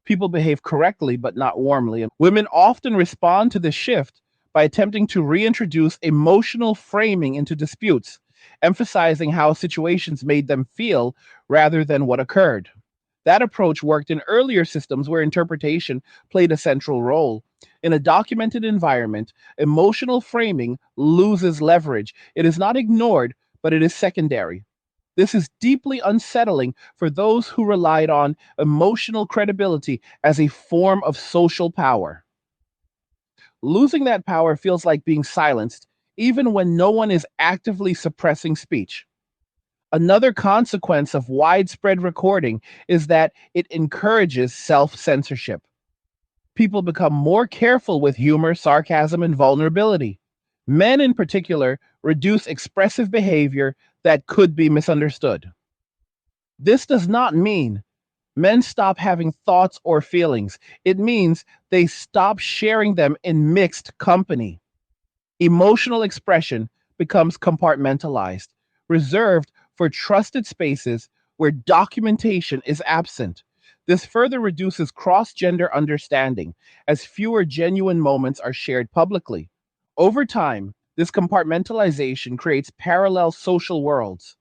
People behave correctly but not warmly. And women often respond to this shift by attempting to reintroduce emotional framing into disputes, emphasizing how situations made them feel rather than what occurred. That approach worked in earlier systems where interpretation played a central role. In a documented environment, emotional framing loses leverage. It is not ignored, but it is secondary. This is deeply unsettling for those who relied on emotional credibility as a form of social power. Losing that power feels like being silenced, even when no one is actively suppressing speech. Another consequence of widespread recording is that it encourages self censorship. People become more careful with humor, sarcasm, and vulnerability. Men, in particular, reduce expressive behavior that could be misunderstood. This does not mean men stop having thoughts or feelings. It means they stop sharing them in mixed company. Emotional expression becomes compartmentalized, reserved for trusted spaces where documentation is absent. This further reduces cross gender understanding as fewer genuine moments are shared publicly. Over time, this compartmentalization creates parallel social worlds.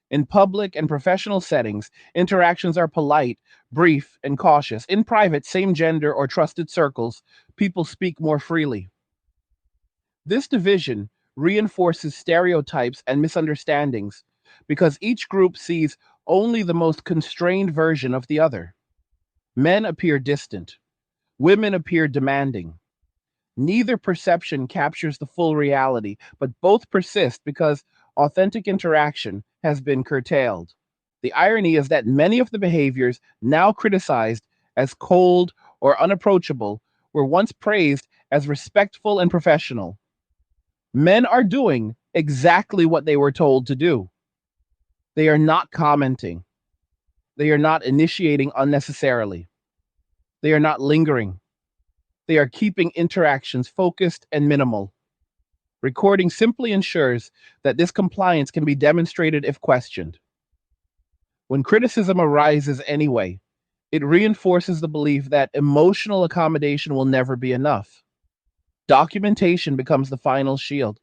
In public and professional settings, interactions are polite, brief, and cautious. In private, same gender or trusted circles, people speak more freely. This division reinforces stereotypes and misunderstandings because each group sees only the most constrained version of the other. Men appear distant, women appear demanding. Neither perception captures the full reality, but both persist because authentic interaction has been curtailed. The irony is that many of the behaviors now criticized as cold or unapproachable were once praised as respectful and professional. Men are doing exactly what they were told to do. They are not commenting. They are not initiating unnecessarily. They are not lingering. They are keeping interactions focused and minimal. Recording simply ensures that this compliance can be demonstrated if questioned. When criticism arises anyway, it reinforces the belief that emotional accommodation will never be enough. Documentation becomes the final shield.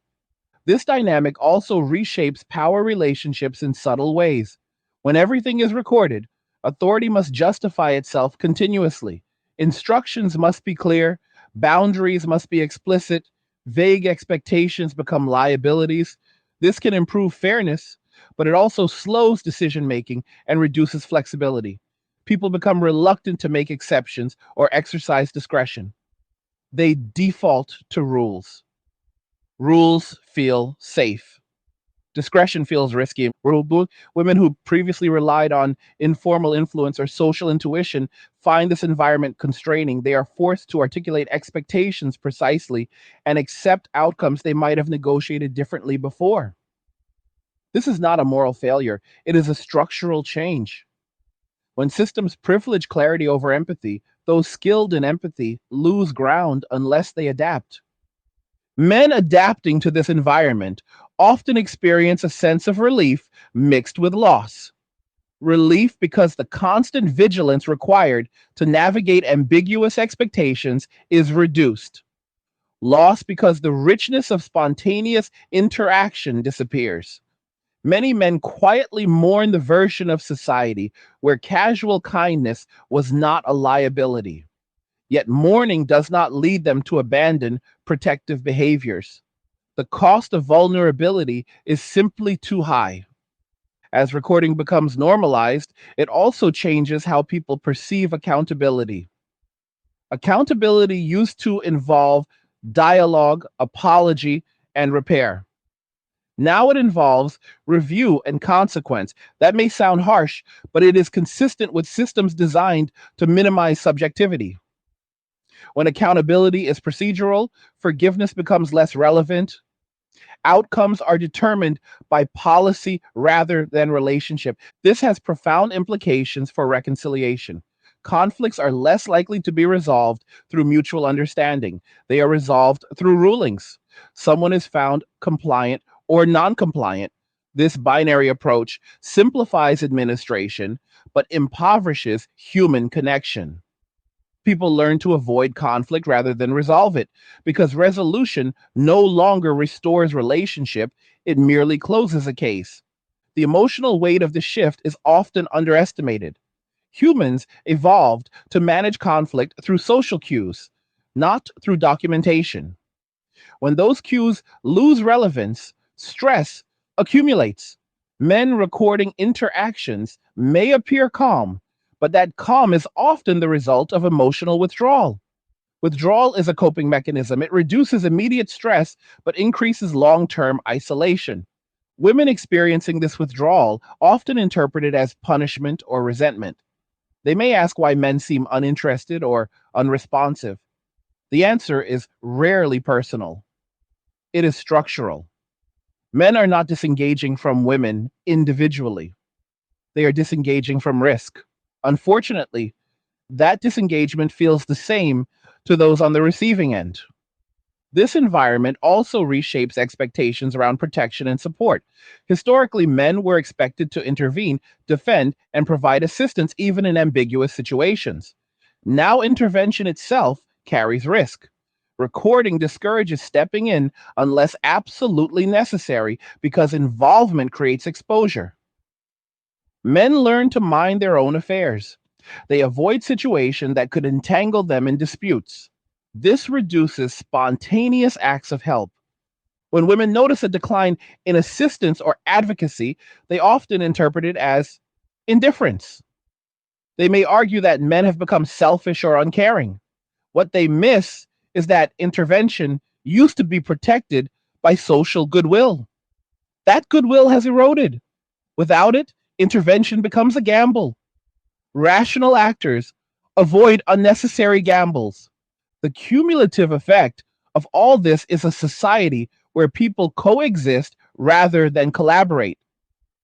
This dynamic also reshapes power relationships in subtle ways. When everything is recorded, authority must justify itself continuously. Instructions must be clear, boundaries must be explicit, vague expectations become liabilities. This can improve fairness, but it also slows decision making and reduces flexibility. People become reluctant to make exceptions or exercise discretion. They default to rules. Rules feel safe. Discretion feels risky. Women who previously relied on informal influence or social intuition find this environment constraining. They are forced to articulate expectations precisely and accept outcomes they might have negotiated differently before. This is not a moral failure, it is a structural change. When systems privilege clarity over empathy, those skilled in empathy lose ground unless they adapt. Men adapting to this environment often experience a sense of relief mixed with loss. Relief because the constant vigilance required to navigate ambiguous expectations is reduced. Loss because the richness of spontaneous interaction disappears. Many men quietly mourn the version of society where casual kindness was not a liability. Yet mourning does not lead them to abandon protective behaviors. The cost of vulnerability is simply too high. As recording becomes normalized, it also changes how people perceive accountability. Accountability used to involve dialogue, apology, and repair. Now it involves review and consequence. That may sound harsh, but it is consistent with systems designed to minimize subjectivity. When accountability is procedural, forgiveness becomes less relevant. Outcomes are determined by policy rather than relationship. This has profound implications for reconciliation. Conflicts are less likely to be resolved through mutual understanding. They are resolved through rulings. Someone is found compliant or non compliant. This binary approach simplifies administration but impoverishes human connection. People learn to avoid conflict rather than resolve it because resolution no longer restores relationship, it merely closes a case. The emotional weight of the shift is often underestimated. Humans evolved to manage conflict through social cues, not through documentation. When those cues lose relevance, stress accumulates. Men recording interactions may appear calm, but that calm is often the result of emotional withdrawal. Withdrawal is a coping mechanism. It reduces immediate stress but increases long term isolation. Women experiencing this withdrawal often interpret it as punishment or resentment. They may ask why men seem uninterested or unresponsive. The answer is rarely personal, it is structural. Men are not disengaging from women individually, they are disengaging from risk. Unfortunately, that disengagement feels the same to those on the receiving end. This environment also reshapes expectations around protection and support. Historically, men were expected to intervene, defend, and provide assistance even in ambiguous situations. Now, intervention itself carries risk. Recording discourages stepping in unless absolutely necessary because involvement creates exposure. Men learn to mind their own affairs. They avoid situations that could entangle them in disputes. This reduces spontaneous acts of help. When women notice a decline in assistance or advocacy, they often interpret it as indifference. They may argue that men have become selfish or uncaring. What they miss is that intervention used to be protected by social goodwill. That goodwill has eroded. Without it, intervention becomes a gamble. Rational actors avoid unnecessary gambles. The cumulative effect of all this is a society where people coexist rather than collaborate.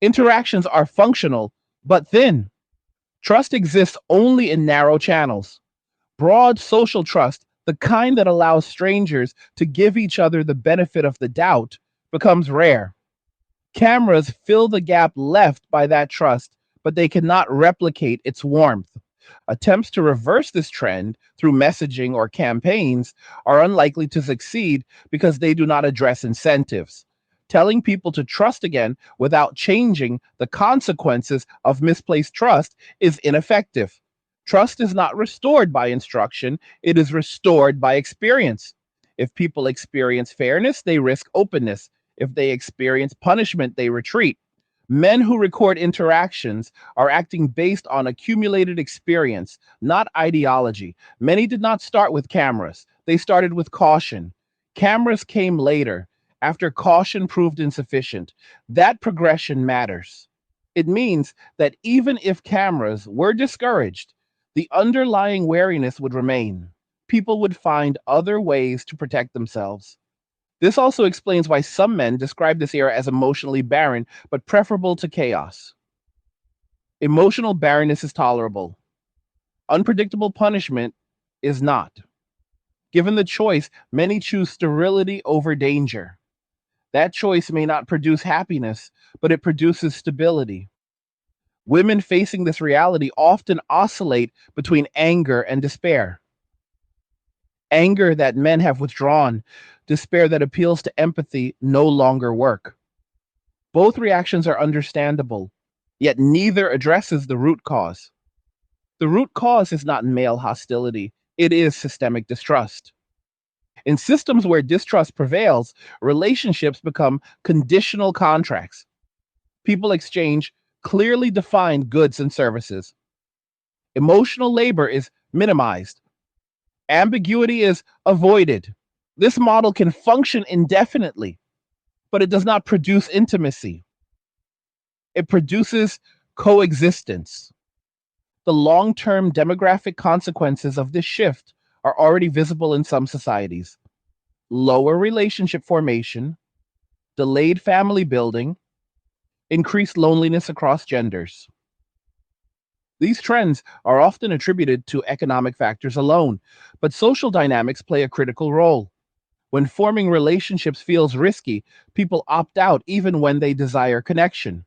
Interactions are functional, but thin. Trust exists only in narrow channels. Broad social trust, the kind that allows strangers to give each other the benefit of the doubt, becomes rare. Cameras fill the gap left by that trust, but they cannot replicate its warmth. Attempts to reverse this trend through messaging or campaigns are unlikely to succeed because they do not address incentives. Telling people to trust again without changing the consequences of misplaced trust is ineffective. Trust is not restored by instruction, it is restored by experience. If people experience fairness, they risk openness. If they experience punishment, they retreat. Men who record interactions are acting based on accumulated experience, not ideology. Many did not start with cameras, they started with caution. Cameras came later, after caution proved insufficient. That progression matters. It means that even if cameras were discouraged, the underlying wariness would remain. People would find other ways to protect themselves. This also explains why some men describe this era as emotionally barren, but preferable to chaos. Emotional barrenness is tolerable. Unpredictable punishment is not. Given the choice, many choose sterility over danger. That choice may not produce happiness, but it produces stability. Women facing this reality often oscillate between anger and despair. Anger that men have withdrawn, despair that appeals to empathy no longer work. Both reactions are understandable, yet neither addresses the root cause. The root cause is not male hostility, it is systemic distrust. In systems where distrust prevails, relationships become conditional contracts. People exchange clearly defined goods and services. Emotional labor is minimized. Ambiguity is avoided. This model can function indefinitely, but it does not produce intimacy. It produces coexistence. The long term demographic consequences of this shift are already visible in some societies: lower relationship formation, delayed family building, increased loneliness across genders. These trends are often attributed to economic factors alone, but social dynamics play a critical role. When forming relationships feels risky, people opt out even when they desire connection.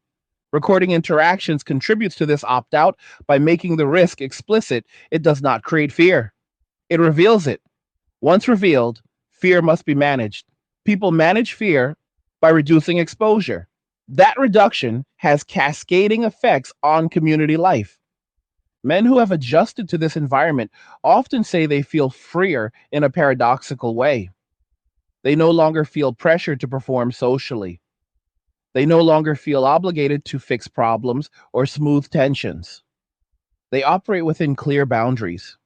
Recording interactions contributes to this opt out by making the risk explicit. It does not create fear. It reveals it. Once revealed, fear must be managed. People manage fear by reducing exposure. That reduction has cascading effects on community life. Men who have adjusted to this environment often say they feel freer in a paradoxical way. They no longer feel pressure to perform socially. They no longer feel obligated to fix problems or smooth tensions. They operate within clear boundaries.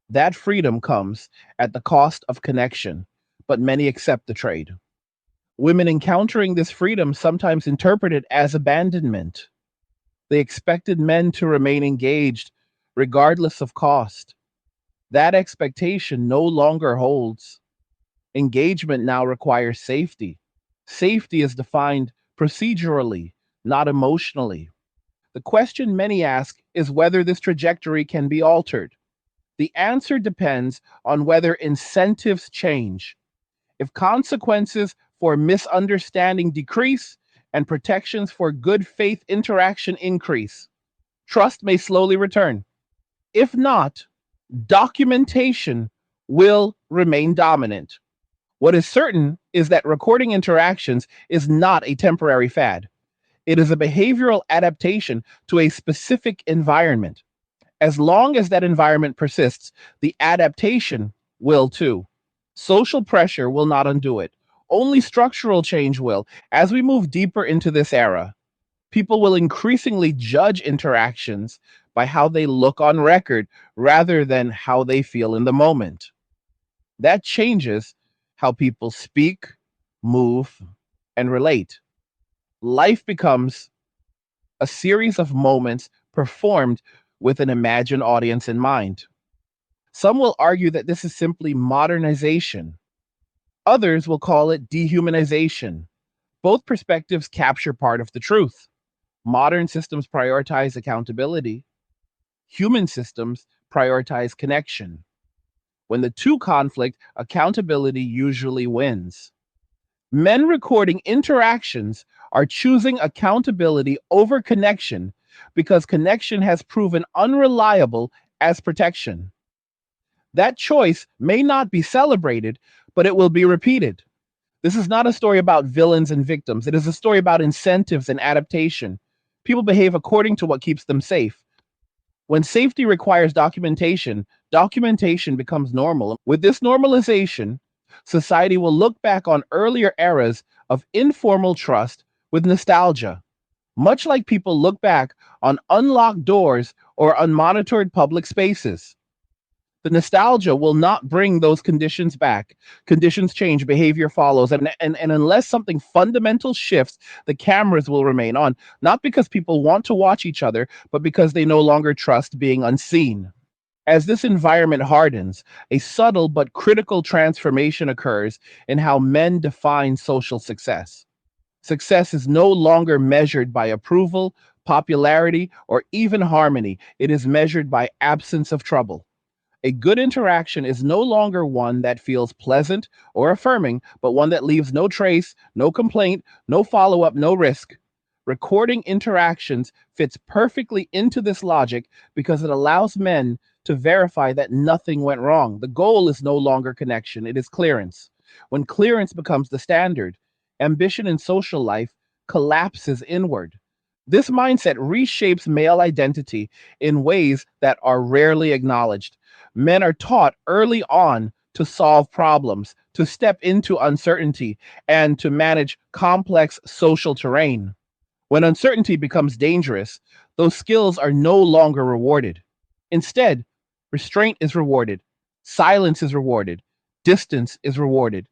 That freedom comes at the cost of connection, but many accept the trade. Women encountering this freedom sometimes interpret it as abandonment. They expected men to remain engaged regardless of cost. That expectation no longer holds. Engagement now requires safety. Safety is defined procedurally, not emotionally. The question many ask is whether this trajectory can be altered. The answer depends on whether incentives change. If consequences for misunderstanding decrease and protections for good faith interaction increase, trust may slowly return. If not, documentation will remain dominant. What is certain is that recording interactions is not a temporary fad. It is a behavioral adaptation to a specific environment. As long as that environment persists, the adaptation will too. Social pressure will not undo it. Only structural change will. As we move deeper into this era, people will increasingly judge interactions by how they look on record rather than how they feel in the moment. That changes how people speak, move, and relate. Life becomes a series of moments performed with an imagined audience in mind. Some will argue that this is simply modernization. Others will call it dehumanization. Both perspectives capture part of the truth. Modern systems prioritize accountability. Human systems prioritize connection. When the two conflict, accountability usually wins. Men recording interactions are choosing accountability over connection because connection has proven unreliable as protection. That choice may not be celebrated, but it will be repeated. This is not a story about villains and victims. It is a story about incentives and adaptation. People behave according to what keeps them safe. When safety requires documentation, documentation becomes normal. With this normalization, society will look back on earlier eras of informal trust with nostalgia, much like people look back on unlocked doors or unmonitored public spaces. The nostalgia will not bring those conditions back. Conditions change, behavior follows. And unless something fundamental shifts, the cameras will remain on, not because people want to watch each other, but because they no longer trust being unseen. As this environment hardens, a subtle but critical transformation occurs in how men define social success. Success is no longer measured by approval, popularity, or even harmony. It is measured by absence of trouble. A good interaction is no longer one that feels pleasant or affirming, but one that leaves no trace, no complaint, no follow up, no risk. Recording interactions fits perfectly into this logic because it allows men to verify that nothing went wrong. The goal is no longer connection, it is clearance. When clearance becomes the standard, ambition in social life collapses inward. This mindset reshapes male identity in ways that are rarely acknowledged. Men are taught early on to solve problems, to step into uncertainty, and to manage complex social terrain. When uncertainty becomes dangerous, those skills are no longer rewarded. Instead, restraint is rewarded, silence is rewarded, distance is rewarded.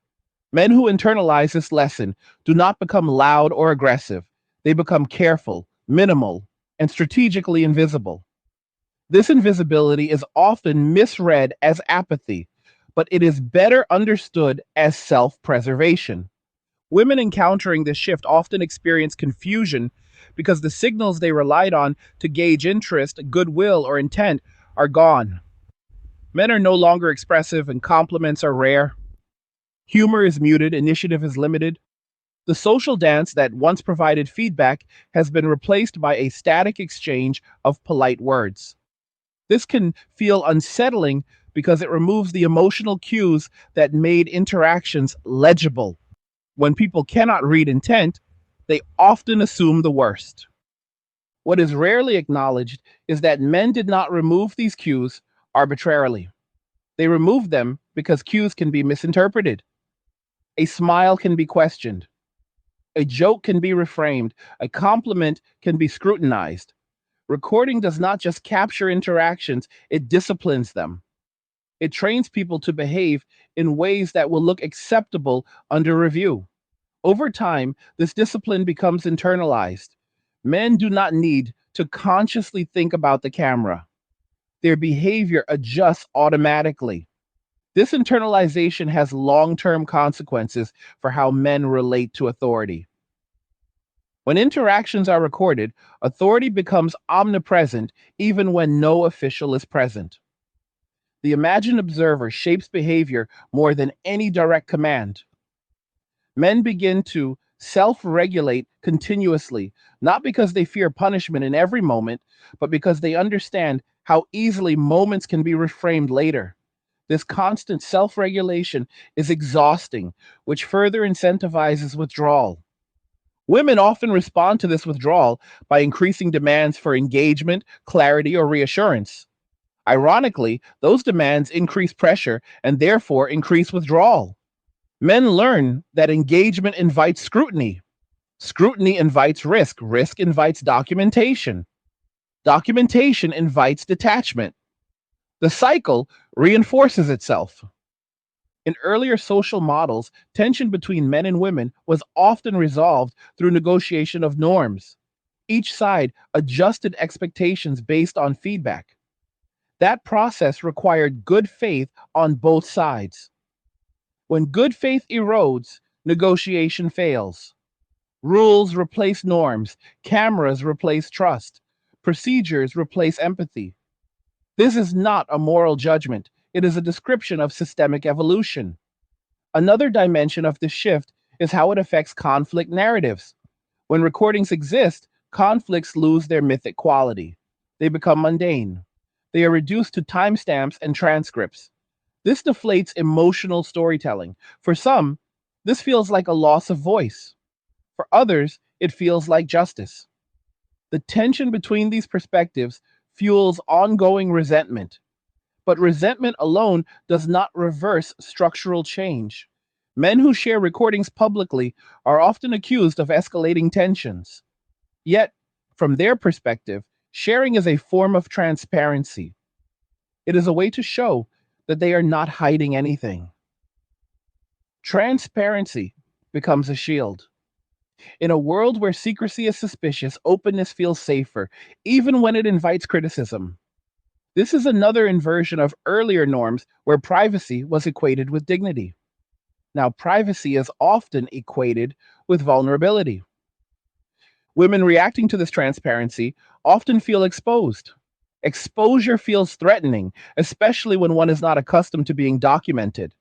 Men who internalize this lesson do not become loud or aggressive. They become careful, minimal, and strategically invisible. This invisibility is often misread as apathy, but it is better understood as self preservation. Women encountering this shift often experience confusion because the signals they relied on to gauge interest, goodwill, or intent are gone. Men are no longer expressive and compliments are rare. Humor is muted, initiative is limited. The social dance that once provided feedback has been replaced by a static exchange of polite words. This can feel unsettling because it removes the emotional cues that made interactions legible. When people cannot read intent, they often assume the worst. What is rarely acknowledged is that men did not remove these cues arbitrarily. They removed them because cues can be misinterpreted. A smile can be questioned. A joke can be reframed. A compliment can be scrutinized. Recording does not just capture interactions, it disciplines them. It trains people to behave in ways that will look acceptable under review. Over time, this discipline becomes internalized. Men do not need to consciously think about the camera. Their behavior adjusts automatically. This internalization has long term consequences for how men relate to authority. When interactions are recorded, authority becomes omnipresent even when no official is present. The imagined observer shapes behavior more than any direct command. Men begin to self regulate continuously, not because they fear punishment in every moment, but because they understand how easily moments can be reframed later. This constant self regulation is exhausting, which further incentivizes withdrawal. Women often respond to this withdrawal by increasing demands for engagement, clarity, or reassurance. Ironically, those demands increase pressure and therefore increase withdrawal. Men learn that engagement invites scrutiny. Scrutiny invites risk. Risk invites documentation. Documentation invites detachment. The cycle reinforces itself. In earlier social models, tension between men and women was often resolved through negotiation of norms. Each side adjusted expectations based on feedback. That process required good faith on both sides. When good faith erodes, negotiation fails. Rules replace norms, cameras replace trust, procedures replace empathy. This is not a moral judgment, it is a description of systemic evolution. Another dimension of this shift is how it affects conflict narratives. When recordings exist, conflicts lose their mythic quality. They become mundane. They are reduced to timestamps and transcripts. This deflates emotional storytelling. For some, this feels like a loss of voice. For others, it feels like justice. The tension between these perspectives fuels ongoing resentment. But resentment alone does not reverse structural change. Men who share recordings publicly are often accused of escalating tensions. Yet, from their perspective, sharing is a form of transparency. It is a way to show that they are not hiding anything. Transparency becomes a shield. In a world where secrecy is suspicious, openness feels safer, even when it invites criticism. This is another inversion of earlier norms where privacy was equated with dignity. Now, privacy is often equated with vulnerability. Women reacting to this transparency often feel exposed. Exposure feels threatening, especially when one is not accustomed to being documented.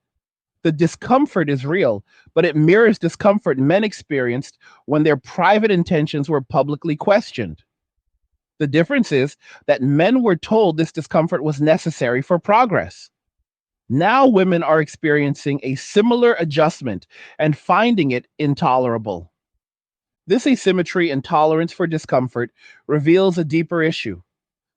The discomfort is real, but it mirrors discomfort men experienced when their private intentions were publicly questioned. The difference is that men were told this discomfort was necessary for progress. Now women are experiencing a similar adjustment and finding it intolerable. This asymmetry and tolerance for discomfort reveals a deeper issue.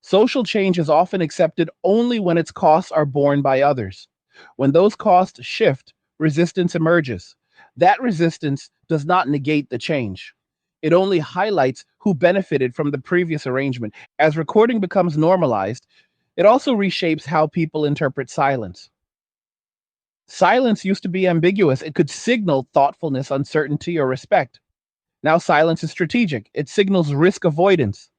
Social change is often accepted only when its costs are borne by others. When those costs shift, resistance emerges. That resistance does not negate the change. It only highlights who benefited from the previous arrangement. As recording becomes normalized, it also reshapes how people interpret silence. Silence used to be ambiguous. It could signal thoughtfulness, uncertainty, or respect. Now silence is strategic. It signals risk avoidance.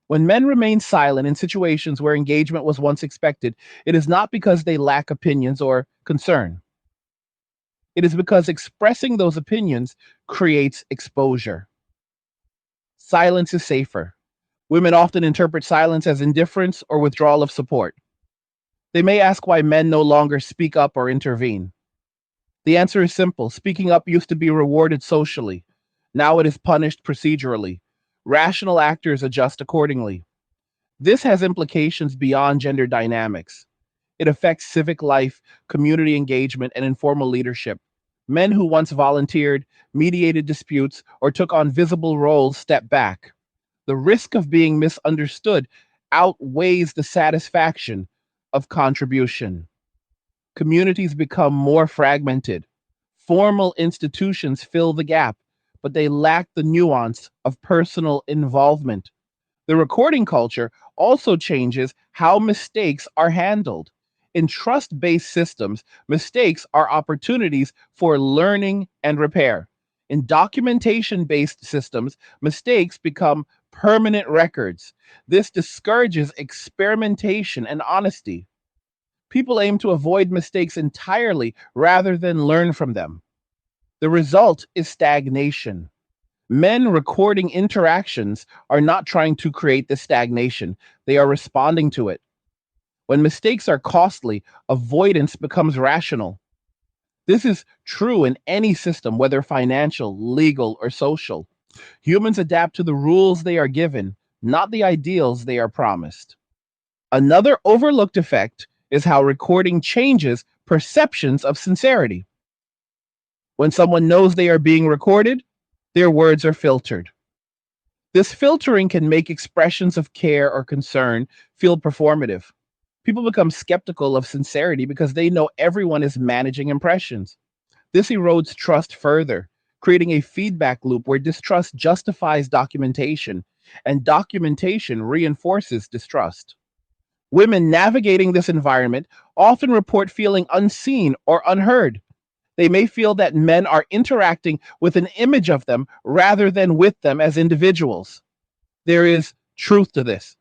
When men remain silent in situations where engagement was once expected, it is not because they lack opinions or concern. It is because expressing those opinions creates exposure. Silence is safer. Women often interpret silence as indifference or withdrawal of support. They may ask why men no longer speak up or intervene. The answer is simple. Speaking up used to be rewarded socially. Now it is punished procedurally. Rational actors adjust accordingly. This has implications beyond gender dynamics. It affects civic life, community engagement, and informal leadership. Men who once volunteered, mediated disputes, or took on visible roles step back. The risk of being misunderstood outweighs the satisfaction of contribution. Communities become more fragmented. Formal institutions fill the gap, but they lack the nuance of personal involvement. The recording culture also changes how mistakes are handled. In trust based systems, mistakes are opportunities for learning and repair. In documentation based systems, mistakes become permanent records. This discourages experimentation and honesty. People aim to avoid mistakes entirely rather than learn from them. The result is stagnation. Men recording interactions are not trying to create the stagnation, they are responding to it. When mistakes are costly, avoidance becomes rational. This is true in any system, whether financial, legal, or social. Humans adapt to the rules they are given, not the ideals they are promised. Another overlooked effect is how recording changes perceptions of sincerity. When someone knows they are being recorded, their words are filtered. This filtering can make expressions of care or concern feel performative. People become skeptical of sincerity because they know everyone is managing impressions. This erodes trust further, creating a feedback loop where distrust justifies documentation and documentation reinforces distrust. Women navigating this environment often report feeling unseen or unheard. They may feel that men are interacting with an image of them rather than with them as individuals. There is truth to this.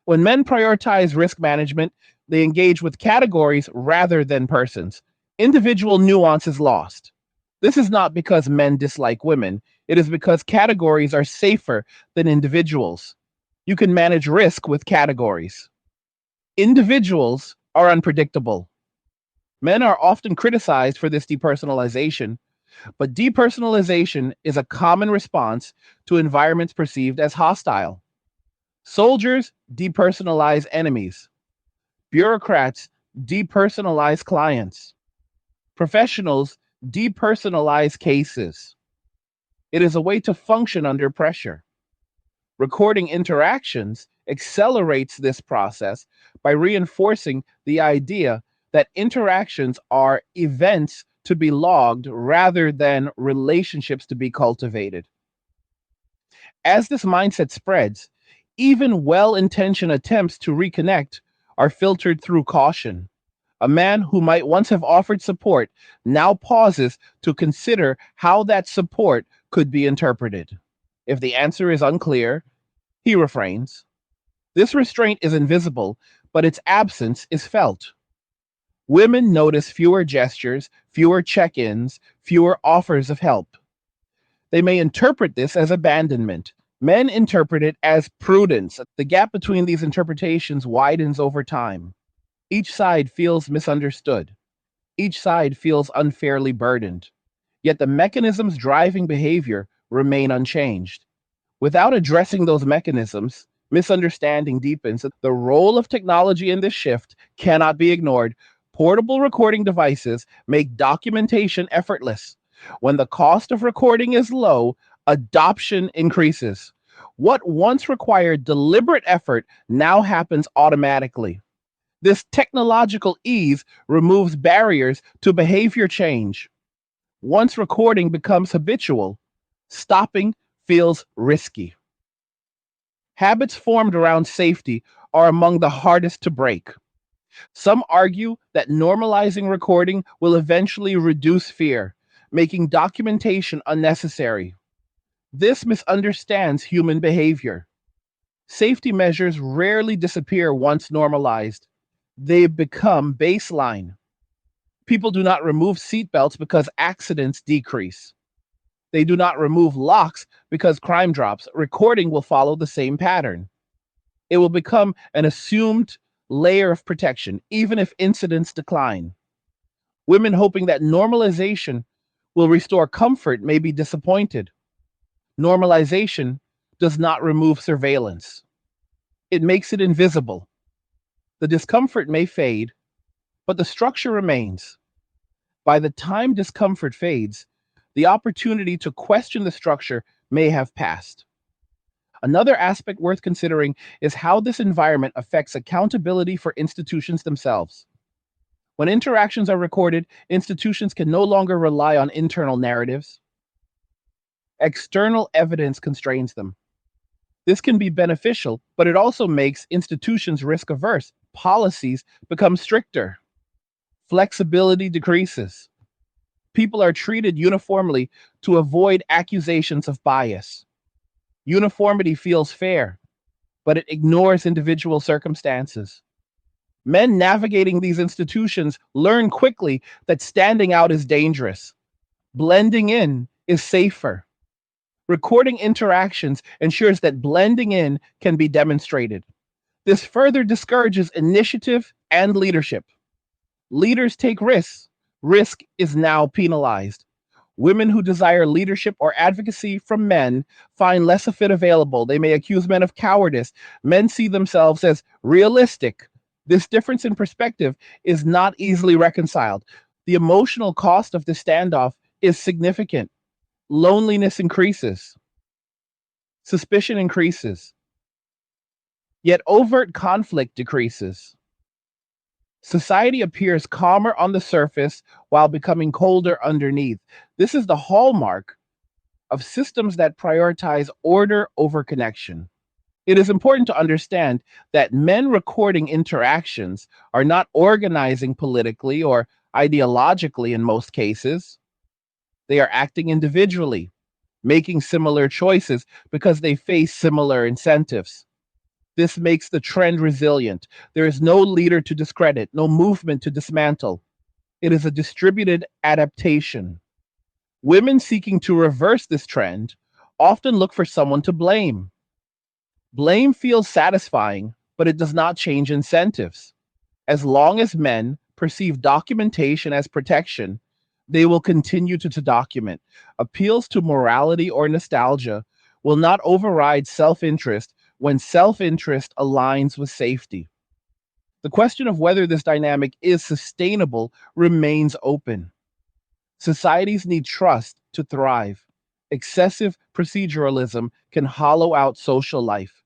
When men prioritize risk management, they engage with categories rather than persons. Individual nuance is lost. This is not because men dislike women, it is because categories are safer than individuals. You can manage risk with categories. Individuals are unpredictable. Men are often criticized for this depersonalization, but depersonalization is a common response to environments perceived as hostile. Soldiers depersonalize enemies. Bureaucrats depersonalize clients. Professionals depersonalize cases. It is a way to function under pressure. Recording interactions accelerates this process by reinforcing the idea that interactions are events to be logged rather than relationships to be cultivated. As this mindset spreads, even well intentioned attempts to reconnect are filtered through caution. A man who might once have offered support now pauses to consider how that support could be interpreted. If the answer is unclear, he refrains. This restraint is invisible, but its absence is felt. Women notice fewer gestures, fewer check ins, fewer offers of help. They may interpret this as abandonment. Men interpret it as prudence. The gap between these interpretations widens over time. Each side feels misunderstood. Each side feels unfairly burdened. Yet the mechanisms driving behavior remain unchanged. Without addressing those mechanisms, misunderstanding deepens. The role of technology in this shift cannot be ignored. Portable recording devices make documentation effortless. When the cost of recording is low, adoption increases. What once required deliberate effort now happens automatically. This technological ease removes barriers to behavior change. Once recording becomes habitual, stopping feels risky. Habits formed around safety are among the hardest to break. Some argue that normalizing recording will eventually reduce fear, making documentation unnecessary. This misunderstands human behavior. Safety measures rarely disappear once normalized. They become baseline. People do not remove seatbelts because accidents decrease. They do not remove locks because crime drops. Recording will follow the same pattern. It will become an assumed layer of protection, even if incidents decline. Women hoping that normalization will restore comfort may be disappointed. Normalization does not remove surveillance, it makes it invisible. The discomfort may fade, but the structure remains. By the time discomfort fades, the opportunity to question the structure may have passed. Another aspect worth considering is how this environment affects accountability for institutions themselves. When interactions are recorded, institutions can no longer rely on internal narratives. External evidence constrains them. This can be beneficial, but it also makes institutions risk averse. Policies become stricter. Flexibility decreases. People are treated uniformly to avoid accusations of bias. Uniformity feels fair, but it ignores individual circumstances. Men navigating these institutions learn quickly that standing out is dangerous. Blending in is safer. Recording interactions ensures that blending in can be demonstrated. This further discourages initiative and leadership. Leaders take risks. Risk is now penalized. Women who desire leadership or advocacy from men find less of it available. They may accuse men of cowardice. Men see themselves as realistic. This difference in perspective is not easily reconciled. The emotional cost of the standoff is significant. Loneliness increases. Suspicion increases. Yet overt conflict decreases. Society appears calmer on the surface while becoming colder underneath. This is the hallmark of systems that prioritize order over connection. It is important to understand that men recording interactions are not organizing politically or ideologically in most cases. They are acting individually, making similar choices because they face similar incentives. This makes the trend resilient. There is no leader to discredit, no movement to dismantle. It is a distributed adaptation. Women seeking to reverse this trend often look for someone to blame. Blame feels satisfying, but it does not change incentives. As long as men perceive documentation as protection, they will continue to document. Appeals to morality or nostalgia will not override self interest when self interest aligns with safety. The question of whether this dynamic is sustainable remains open. Societies need trust to thrive. Excessive proceduralism can hollow out social life.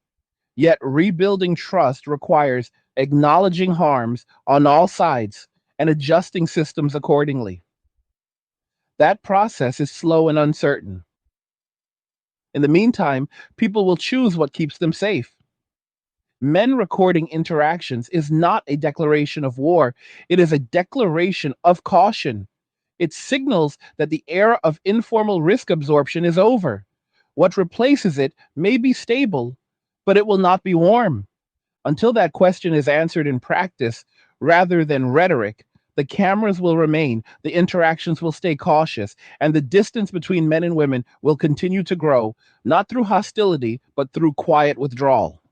Yet rebuilding trust requires acknowledging harms on all sides and adjusting systems accordingly. That process is slow and uncertain. In the meantime, people will choose what keeps them safe. Men recording interactions is not a declaration of war, it is a declaration of caution. It signals that the era of informal risk absorption is over. What replaces it may be stable, but it will not be warm. Until that question is answered in practice rather than rhetoric, the cameras will remain, the interactions will stay cautious, and the distance between men and women will continue to grow, not through hostility, but through quiet withdrawal.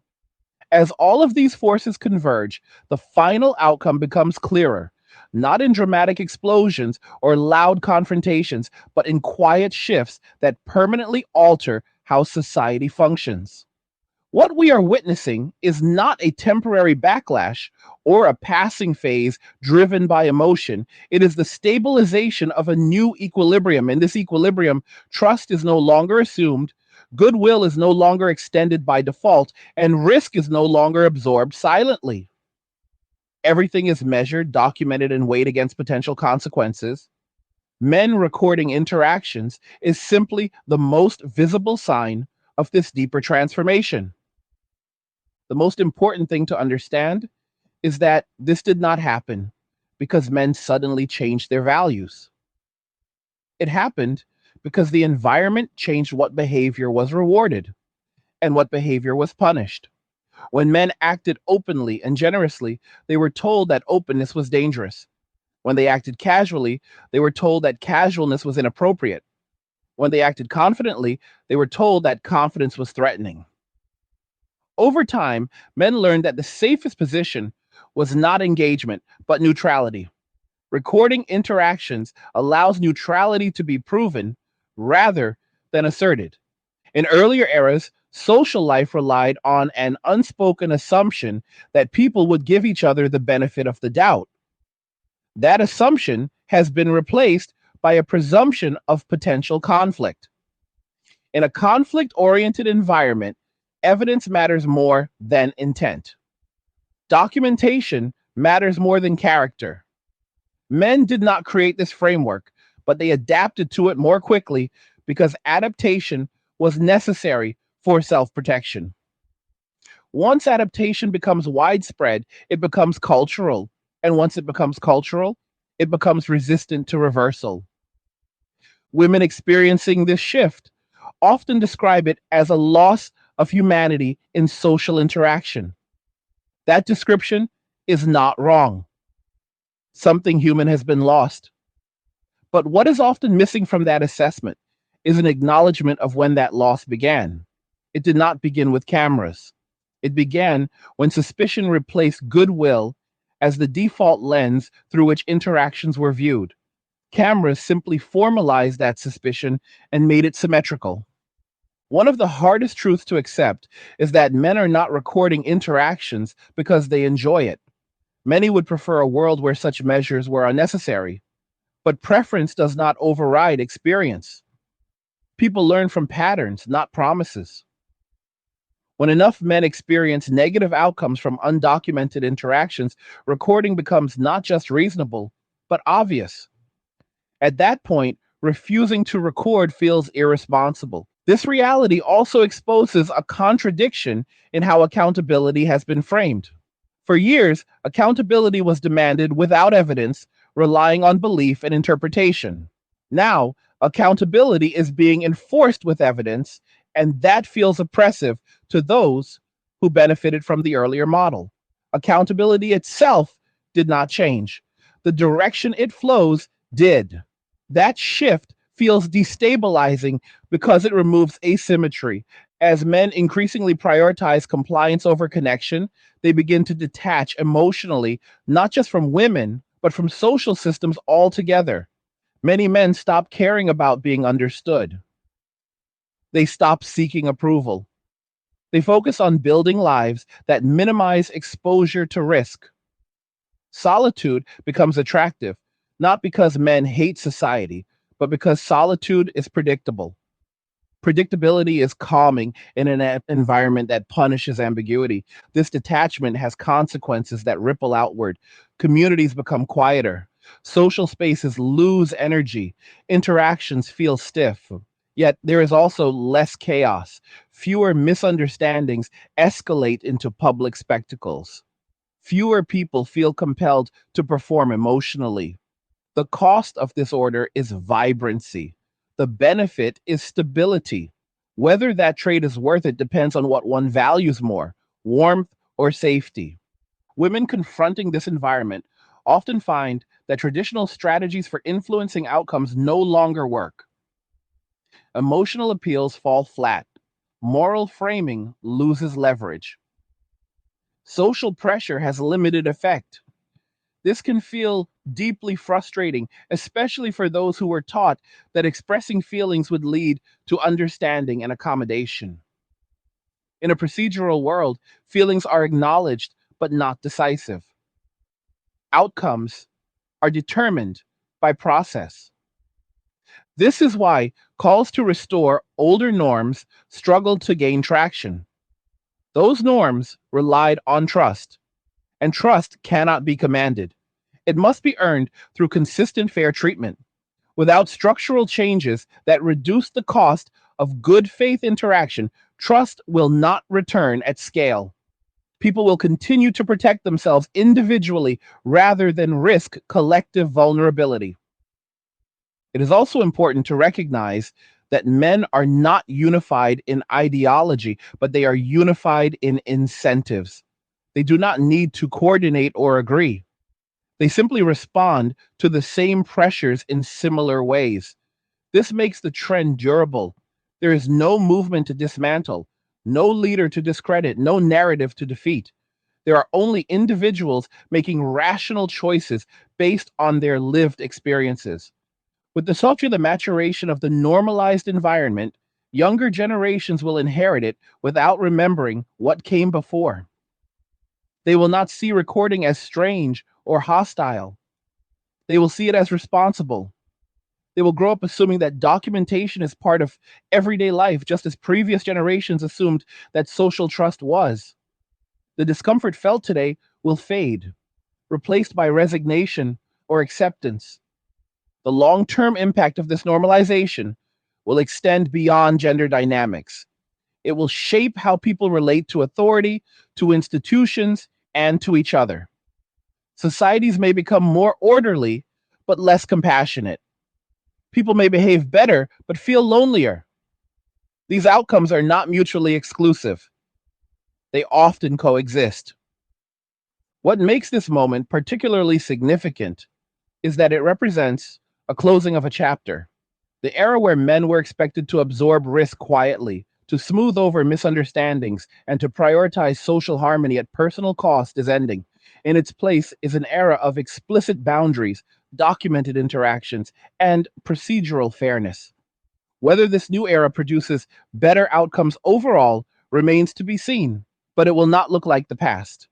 As all of these forces converge, the final outcome becomes clearer, not in dramatic explosions or loud confrontations, but in quiet shifts that permanently alter how society functions. What we are witnessing is not a temporary backlash or a passing phase driven by emotion. It is the stabilization of a new equilibrium. In this equilibrium, trust is no longer assumed, goodwill is no longer extended by default, and risk is no longer absorbed silently. Everything is measured, documented, and weighed against potential consequences. Men recording interactions is simply the most visible sign of this deeper transformation. The most important thing to understand is that this did not happen because men suddenly changed their values. It happened because the environment changed what behavior was rewarded and what behavior was punished. When men acted openly and generously, they were told that openness was dangerous. When they acted casually, they were told that casualness was inappropriate. When they acted confidently, they were told that confidence was threatening. Over time, men learned that the safest position was not engagement, but neutrality. Recording interactions allows neutrality to be proven rather than asserted. In earlier eras, social life relied on an unspoken assumption that people would give each other the benefit of the doubt. That assumption has been replaced by a presumption of potential conflict. In a conflict oriented environment, evidence matters more than intent. Documentation matters more than character. Men did not create this framework, but they adapted to it more quickly because adaptation was necessary for self protection. Once adaptation becomes widespread, it becomes cultural. And once it becomes cultural, it becomes resistant to reversal. Women experiencing this shift often describe it as a loss of humanity in social interaction. That description is not wrong. Something human has been lost. But what is often missing from that assessment is an acknowledgement of when that loss began. It did not begin with cameras. It began when suspicion replaced goodwill as the default lens through which interactions were viewed. Cameras simply formalized that suspicion and made it symmetrical. One of the hardest truths to accept is that men are not recording interactions because they enjoy it. Many would prefer a world where such measures were unnecessary, but preference does not override experience. People learn from patterns, not promises. When enough men experience negative outcomes from undocumented interactions, recording becomes not just reasonable, but obvious. At that point, refusing to record feels irresponsible. This reality also exposes a contradiction in how accountability has been framed. For years, accountability was demanded without evidence, relying on belief and interpretation. Now, accountability is being enforced with evidence, and that feels oppressive to those who benefited from the earlier model. Accountability itself did not change, the direction it flows did. That shift feels destabilizing because it removes asymmetry. As men increasingly prioritize compliance over connection, they begin to detach emotionally, not just from women, but from social systems altogether. Many men stop caring about being understood. They stop seeking approval. They focus on building lives that minimize exposure to risk. Solitude becomes attractive, not because men hate society, but because solitude is predictable. Predictability is calming in an environment that punishes ambiguity. This detachment has consequences that ripple outward. Communities become quieter. Social spaces lose energy. Interactions feel stiff. Yet there is also less chaos. Fewer misunderstandings escalate into public spectacles. Fewer people feel compelled to perform emotionally. The cost of this order is vibrancy. The benefit is stability. Whether that trade is worth it depends on what one values more, warmth or safety. Women confronting this environment often find that traditional strategies for influencing outcomes no longer work. Emotional appeals fall flat. Moral framing loses leverage. Social pressure has limited effect. This can feel deeply frustrating, especially for those who were taught that expressing feelings would lead to understanding and accommodation. In a procedural world, feelings are acknowledged but not decisive. Outcomes are determined by process. This is why calls to restore older norms struggled to gain traction. Those norms relied on trust, and trust cannot be commanded. It must be earned through consistent fair treatment. Without structural changes that reduce the cost of good faith interaction, trust will not return at scale. People will continue to protect themselves individually rather than risk collective vulnerability. It is also important to recognize that men are not unified in ideology, but they are unified in incentives. They do not need to coordinate or agree. They simply respond to the same pressures in similar ways. This makes the trend durable. There is no movement to dismantle, no leader to discredit, no narrative to defeat. There are only individuals making rational choices based on their lived experiences. With the the maturation of the normalized environment, younger generations will inherit it without remembering what came before. They will not see recording as strange or hostile. They will see it as responsible. They will grow up assuming that documentation is part of everyday life, just as previous generations assumed that social trust was. The discomfort felt today will fade, replaced by resignation or acceptance. The long term impact of this normalization will extend beyond gender dynamics. It will shape how people relate to authority, to institutions, and to each other. Societies may become more orderly, but less compassionate. People may behave better, but feel lonelier. These outcomes are not mutually exclusive. They often coexist. What makes this moment particularly significant is that it represents a closing of a chapter. The era where men were expected to absorb risk quietly, to smooth over misunderstandings, and to prioritize social harmony at personal cost is ending. In its place is an era of explicit boundaries, documented interactions, and procedural fairness. Whether this new era produces better outcomes overall remains to be seen, but it will not look like the past.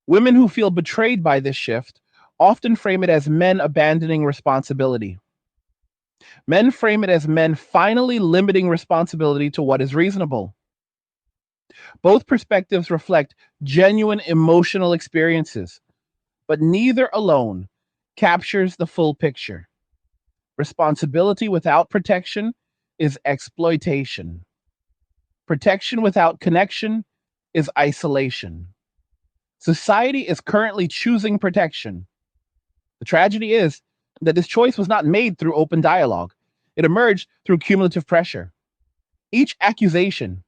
Women who feel betrayed by this shift often frame it as men abandoning responsibility. Men frame it as men finally limiting responsibility to what is reasonable. Both perspectives reflect genuine emotional experiences, but neither alone captures the full picture. Responsibility without protection is exploitation. Protection without connection is isolation. Society is currently choosing protection. The tragedy is that this choice was not made through open dialogue. It emerged through cumulative pressure. Each accusation,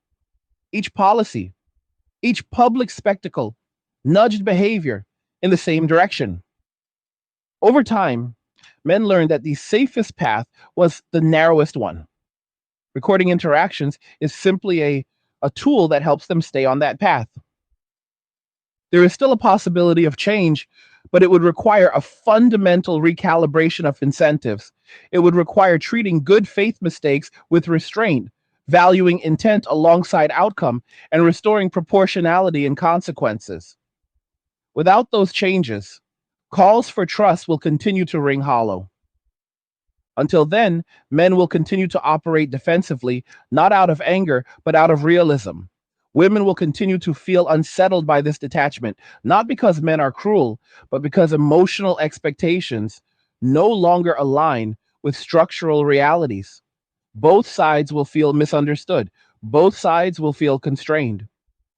each policy, each public spectacle nudged behavior in the same direction. Over time, men learned that the safest path was the narrowest one. Recording interactions is simply a tool that helps them stay on that path. There is still a possibility of change, but it would require a fundamental recalibration of incentives. It would require treating good faith mistakes with restraint, valuing intent alongside outcome, and restoring proportionality in consequences. Without those changes, calls for trust will continue to ring hollow. Until then, men will continue to operate defensively, not out of anger, but out of realism. Women will continue to feel unsettled by this detachment, not because men are cruel, but because emotional expectations no longer align with structural realities. Both sides will feel misunderstood. Both sides will feel constrained.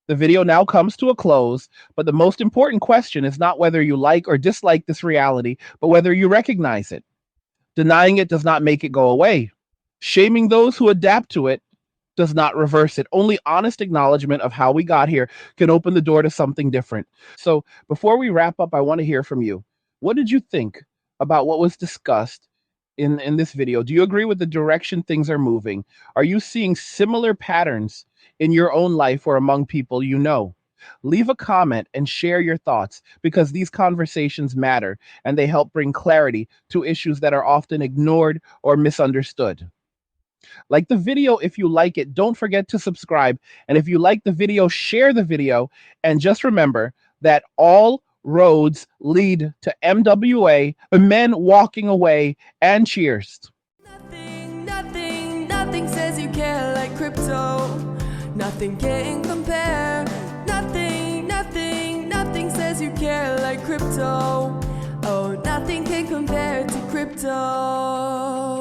The video now comes to a close, but the most important question is not whether you like or dislike this reality, but whether you recognize it. Denying it does not make it go away. Shaming those who adapt to it does not reverse it. Only honest acknowledgement of how we got here can open the door to something different. So, before we wrap up, I want to hear from you. What did you think about what was discussed in this video? Do you agree with the direction things are moving? Are you seeing similar patterns in your own life or among people you know? Leave a comment and share your thoughts because these conversations matter and they help bring clarity to issues that are often ignored or misunderstood. Like the video if you like it. Don't forget to subscribe. And if you like the video, share the video. And just remember that all roads lead to MWA, men walking away, and cheers. Nothing says you care like crypto. Nothing can compare. Nothing says you care like crypto. Oh, nothing can compare to crypto.